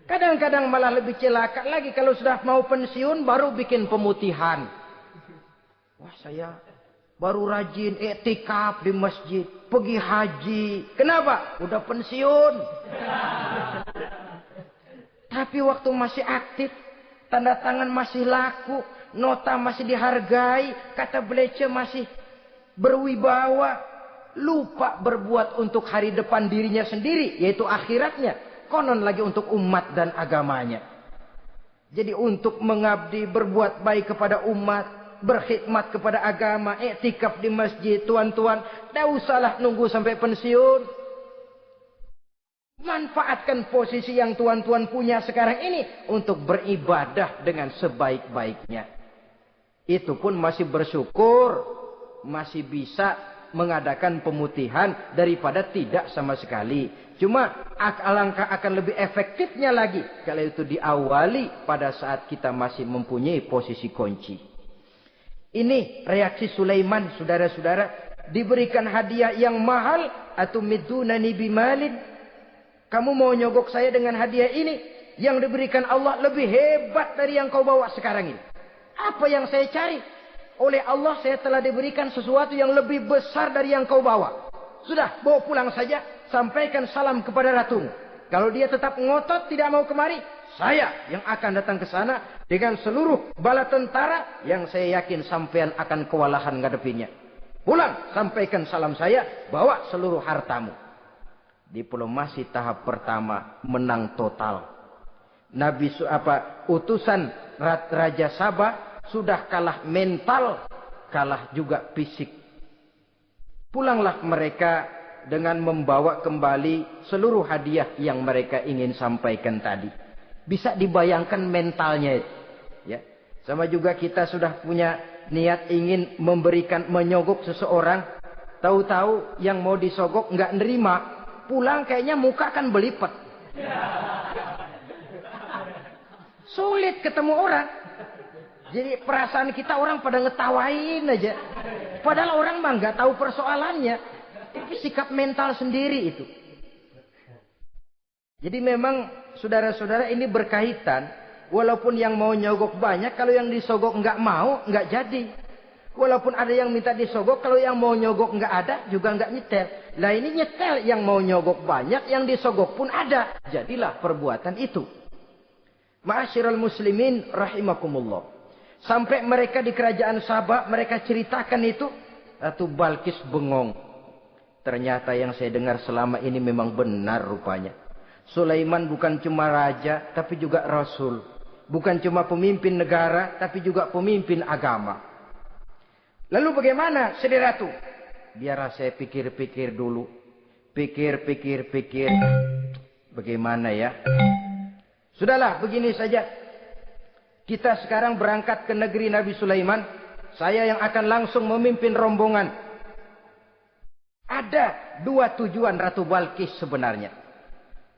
Kadang-kadang malah lebih celaka lagi. Kalau sudah mau pensiun baru bikin pemutihan. Wah saya baru rajin iktikaf di masjid. Pergi haji. Kenapa? Udah pensiun. Tapi waktu masih aktif. Tanda tangan masih laku. Nota masih dihargai. Kata belece masih berwibawa. Lupa berbuat untuk hari depan dirinya sendiri. Yaitu akhiratnya. Konon lagi untuk umat dan agamanya. Jadi untuk mengabdi, berbuat baik kepada umat, berkhidmat kepada agama, iktikaf di masjid, tuan-tuan, tidak usahlah nunggu sampai pensiun. Manfaatkan posisi yang tuan-tuan punya sekarang ini untuk beribadah dengan sebaik-baiknya. Itu pun masih bersyukur, masih bisa mengadakan pemutihan daripada tidak sama sekali. Cuma alangkah akan lebih efektifnya lagi kalau itu diawali pada saat kita masih mempunyai posisi kunci. Ini reaksi Sulaiman, saudara-saudara. Diberikan hadiah yang mahal, atau midunani bimalin. Kamu mau nyogok saya dengan hadiah ini? Yang diberikan Allah lebih hebat dari yang kau bawa sekarang ini. Apa yang saya cari? Oleh Allah saya telah diberikan sesuatu yang lebih besar dari yang kau bawa. Sudah, bawa pulang saja. Sampaikan salam kepada ratumu. Kalau dia tetap ngotot tidak mau kemari, saya yang akan datang ke sana dengan seluruh bala tentara yang saya yakin sampean akan kewalahan ngadepinya. Pulang, sampaikan salam saya, bawa seluruh hartamu. Diplomasi tahap pertama menang total. Utusan Raja Sabah sudah kalah mental, kalah juga fisik. Pulanglah mereka dengan membawa kembali seluruh hadiah yang mereka ingin sampaikan tadi. Bisa dibayangkan mentalnya itu. Ya. Sama juga kita sudah punya niat ingin menyogok seseorang. Tahu-tahu yang mau disogok nggak nerima. Pulang kayaknya muka kan belipet. Sulit ketemu orang. Jadi perasaan kita orang pada ngetawain aja. Padahal orang mah nggak tahu persoalannya. Itu sikap mental sendiri itu. Jadi memang saudara-saudara ini berkaitan. Walaupun yang mau nyogok banyak, kalau yang disogok nggak mau, nggak jadi. Walaupun ada yang minta disogok, kalau yang mau nyogok nggak ada, juga nggak nyetel. Lah ini nyetel, yang mau nyogok banyak, yang disogok pun ada. Jadilah perbuatan itu. Ma'asyiral muslimin rahimakumullah. Sampai mereka di kerajaan Sabah, mereka ceritakan itu. Ratu Balkis bengong. Ternyata yang saya dengar selama ini memang benar rupanya. Sulaiman bukan cuma raja, tapi juga rasul. Bukan cuma pemimpin negara, tapi juga pemimpin agama. Lalu bagaimana, saudara ratu? biar saya pikir-pikir dulu. Pikir. Bagaimana ya? Sudahlah, begini saja. Kita sekarang berangkat ke negeri Nabi Sulaiman. Saya yang akan langsung memimpin rombongan. Ada 2 tujuan Ratu Balkis sebenarnya.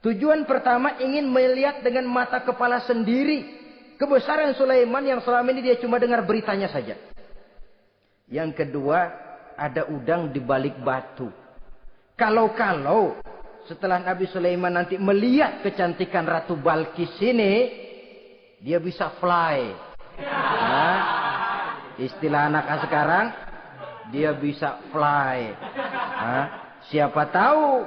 Tujuan pertama ingin melihat dengan mata kepala sendiri kebesaran Sulaiman yang selama ini dia cuma dengar beritanya saja. Yang kedua, ada udang di balik batu. Kalau setelah Nabi Sulaiman nanti melihat kecantikan Ratu Balkis ini, dia bisa fly. Nah, istilah anak sekarang, dia bisa fly. Nah, siapa tahu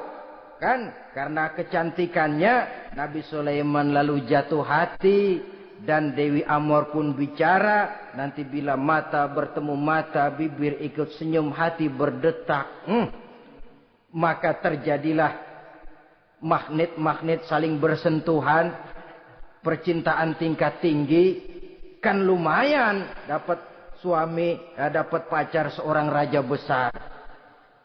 kan karena kecantikannya Nabi Sulaiman lalu jatuh hati dan Dewi Amor pun bicara. Nanti bila mata bertemu mata, bibir ikut senyum, hati berdetak. Maka terjadilah magnet-magnet saling bersentuhan, percintaan tingkat tinggi. Kan lumayan dapat suami, dapat pacar seorang raja besar.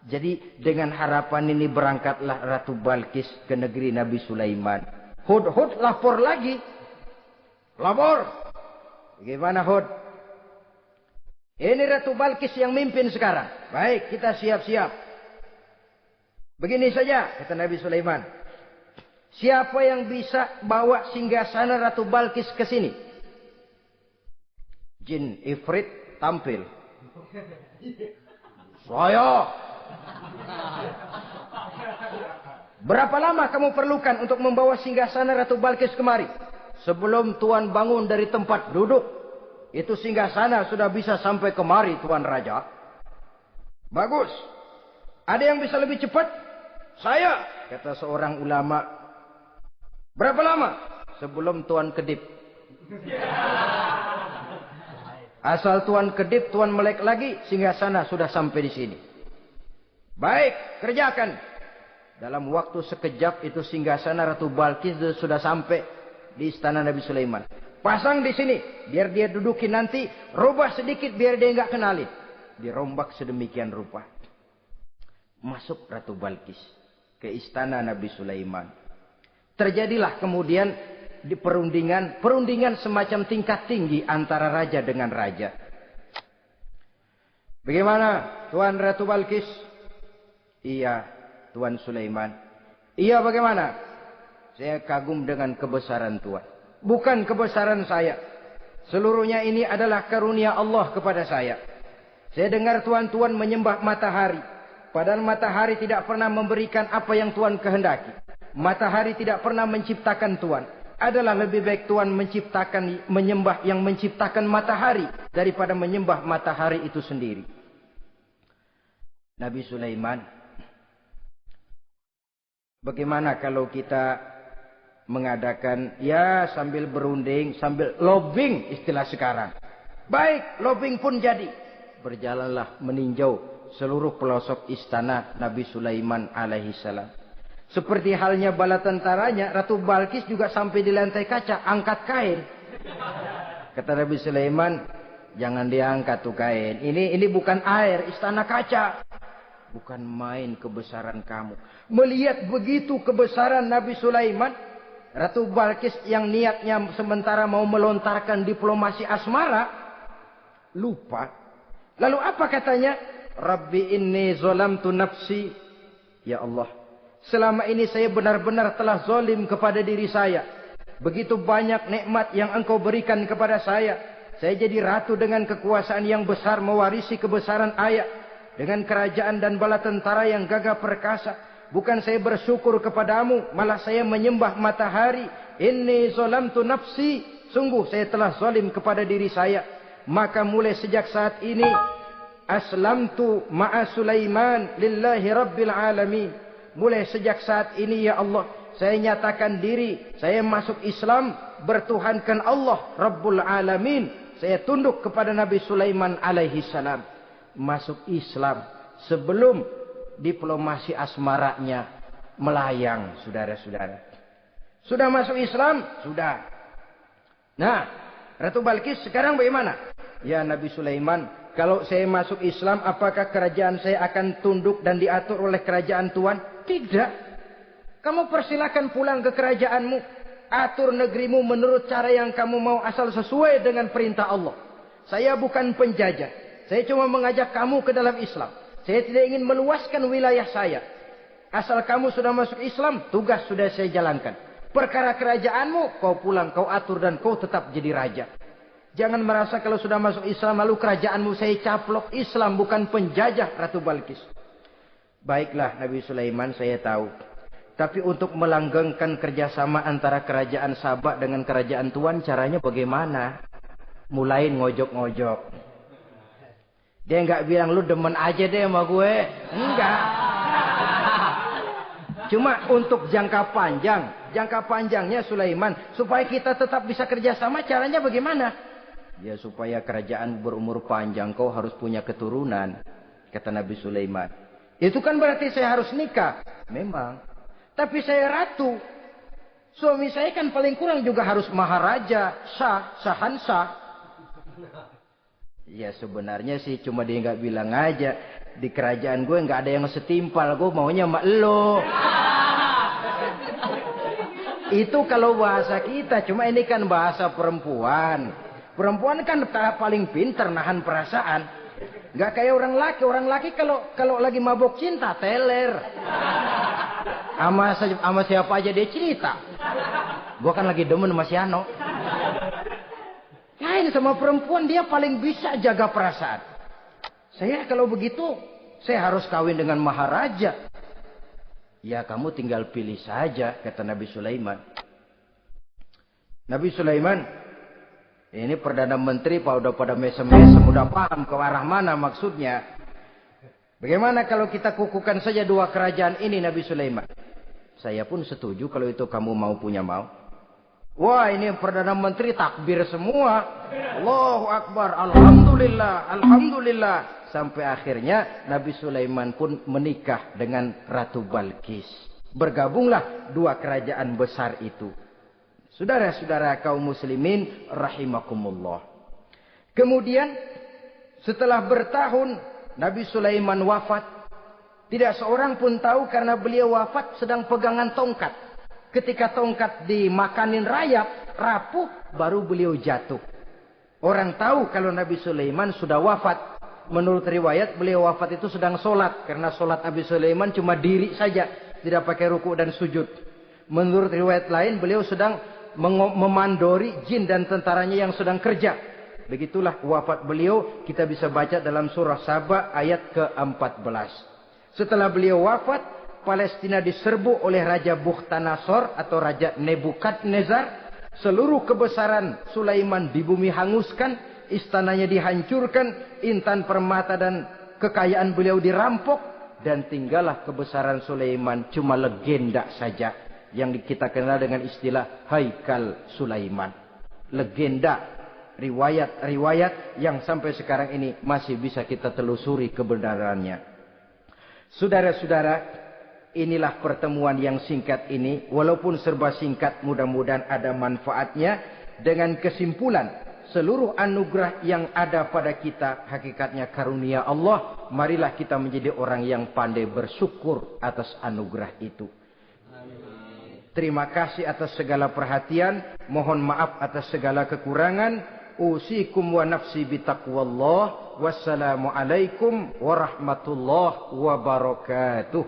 Jadi dengan harapan ini berangkatlah Ratu Balkis ke negeri Nabi Sulaiman. Hud lapor lagi. Lapor. Bagaimana Hud? Ini Ratu Balkis yang mimpin sekarang. Baik, kita siap-siap. Begini saja, kata Nabi Sulaiman. Siapa yang bisa bawa singgasana Ratu Balkis ke sini? Jin Ifrit tampil. Saya. Berapa lama kamu perlukan untuk membawa singgasana Ratu Balkis kemari? Sebelum Tuan bangun dari tempat duduk, itu singgasana sudah bisa sampai kemari, Tuan Raja. Bagus. Ada yang bisa lebih cepat? Saya, kata seorang ulama. Berapa lama? Sebelum Tuan kedip. Asal Tuan kedip, Tuan melek lagi, singgasana sudah sampai di sini. Baik, kerjakan. Dalam waktu sekejap itu singgasana Ratu Balkis sudah sampai di istana Nabi Sulaiman. Pasang di sini, biar dia dudukin nanti. Rubah sedikit biar dia nggak kenalin. Dirombak sedemikian rupa. Masuk Ratu Balkis ke istana Nabi Sulaiman. Terjadilah kemudian di perundingan semacam tingkat tinggi antara raja dengan raja. Bagaimana Tuan Ratu Balkis? Iya, Tuan Sulaiman. Iya, bagaimana? Saya kagum dengan kebesaran Tuan. Bukan kebesaran saya. Seluruhnya ini adalah karunia Allah kepada saya. Saya dengar Tuan menyembah matahari. Padahal matahari tidak pernah memberikan apa yang Tuan kehendaki. Matahari tidak pernah menciptakan Tuan. Adalah lebih baik Tuan menyembah yang menciptakan matahari daripada menyembah matahari itu sendiri. Nabi Sulaiman, bagaimana kalau kita mengadakan ya sambil berunding, sambil lobbying istilah sekarang. Baik, lobbying pun jadi. Berjalanlah meninjau seluruh pelosok istana Nabi Sulaiman alaihi salam. Seperti halnya bala tentaranya, Ratu Balkis juga sampai di lantai kaca, angkat kain. Kata Nabi Sulaiman, jangan diangkat tuh kain. Ini bukan air, istana kaca. Bukan main kebesaran kamu. Melihat begitu kebesaran Nabi Sulaiman, Ratu Balkis yang niatnya sementara mau melontarkan diplomasi asmara, lupa. Lalu apa katanya? Rabbi inni zolamtu nafsi. Ya Allah, selama ini saya benar-benar telah zolim kepada diri saya. Begitu banyak nikmat yang engkau berikan kepada saya. Saya jadi ratu dengan kekuasaan yang besar, mewarisi kebesaran ayah. Dengan kerajaan dan bala tentara yang gagah perkasa. Bukan saya bersyukur kepadamu, malah saya menyembah matahari. Inni zolamtu nafsi. Sungguh saya telah zolim kepada diri saya. Maka mulai sejak saat ini, aslamtu ma'a Sulaiman lillahi rabbil alamin. Mulai sejak saat ini ya Allah, saya nyatakan diri, saya masuk Islam, bertuhankan Allah Rabbul Alamin. Saya tunduk kepada Nabi Sulaiman alaihi salam. Masuk Islam sebelum diplomasi asmaranya melayang, saudara-saudara. Sudah masuk Islam? Sudah. Nah, Ratu Balkis sekarang bagaimana? Ya Nabi Sulaiman, kalau saya masuk Islam, apakah kerajaan saya akan tunduk dan diatur oleh kerajaan Tuhan? Tidak. Kamu persilakan pulang ke kerajaanmu. Atur negerimu menurut cara yang kamu mau, asal sesuai dengan perintah Allah. Saya bukan penjajah. Saya cuma mengajak kamu ke dalam Islam. Saya tidak ingin meluaskan wilayah saya. Asal kamu sudah masuk Islam, tugas sudah saya jalankan. Perkara kerajaanmu, kau pulang, kau atur dan kau tetap jadi raja. Jangan merasa kalau sudah masuk Islam lalu kerajaanmu saya caplok. Islam bukan penjajah Ratu Balkis. Baiklah Nabi Sulaiman, saya tahu. Tapi untuk melanggengkan kerjasama antara kerajaan Sabak dengan kerajaan Tuhan, caranya bagaimana? Mulai ngojok-ngojok. Dia nggak bilang lu demen aja deh sama gue. Enggak. Cuma untuk jangka panjang. Jangka panjangnya Sulaiman. Supaya kita tetap bisa kerjasama, caranya bagaimana? Ya supaya kerajaan berumur panjang, kau harus punya keturunan. Kata Nabi Sulaiman. Itu kan berarti saya harus nikah. Memang. Tapi saya ratu. Suami saya kan paling kurang juga harus maharaja, sahansa. Ya sebenarnya sih cuma dia nggak bilang aja. Di kerajaan gue nggak ada yang setimpal. Gue maunya sama elo. Itu kalau bahasa kita. Cuma ini kan bahasa perempuan. Perempuan kan paling pintar nahan perasaan. Nggak kayak orang laki. Orang laki kalau lagi mabok cinta teler. Sama siapa aja dia cerita. Gue kan lagi demen sama si Ano. Lain sama perempuan, dia paling bisa jaga perasaan. Saya kalau begitu, saya harus kawin dengan maharaja. Ya kamu tinggal pilih saja, kata Nabi Sulaiman. Nabi Sulaiman, ini Perdana Menteri udah pada mesem-mesem, udah paham ke arah mana maksudnya. Bagaimana kalau kita kukuhkan saja dua kerajaan ini, Nabi Sulaiman? Saya pun setuju kalau itu kamu punya mau. Wah, ini Perdana Menteri takbir semua. Allahu Akbar, Alhamdulillah, Alhamdulillah. Sampai akhirnya Nabi Sulaiman pun menikah dengan Ratu Balkis. Bergabunglah dua kerajaan besar itu. Saudara-saudara kaum muslimin rahimakumullah. Kemudian setelah bertahun Nabi Sulaiman wafat. Tidak seorang pun tahu karena beliau wafat sedang pegangan tongkat. Ketika tongkat dimakanin rayap, rapuh, baru beliau jatuh. Orang tahu kalau Nabi Sulaiman sudah wafat. Menurut riwayat, beliau wafat itu sedang sholat. Karena sholat Nabi Sulaiman cuma diri saja. Tidak pakai ruku dan sujud. Menurut riwayat lain, beliau sedang memandori jin dan tentaranya yang sedang kerja. Begitulah wafat beliau. Kita bisa baca dalam surah Saba ayat ke-14. Setelah beliau wafat, Palestina diserbu oleh Raja Bukhtanasor atau Raja Nebukadnezar. Seluruh kebesaran Sulaiman di bumi hanguskan. Istananya dihancurkan. Intan permata dan kekayaan beliau dirampok. Dan tinggallah kebesaran Sulaiman cuma legenda saja. Yang kita kenal dengan istilah Haikal Sulaiman. Legenda. Riwayat-riwayat yang sampai sekarang ini masih bisa kita telusuri kebenarannya. Saudara-saudara, inilah pertemuan yang singkat ini. Walaupun serba singkat, mudah-mudahan ada manfaatnya. Dengan kesimpulan, seluruh anugerah yang ada pada kita hakikatnya karunia Allah. Marilah kita menjadi orang yang pandai bersyukur atas anugerah itu. Terima kasih atas segala perhatian. Mohon maaf atas segala kekurangan. Usikum wa nafsi bitaqwallah. Wassalamualaikum warahmatullahi wabarakatuh.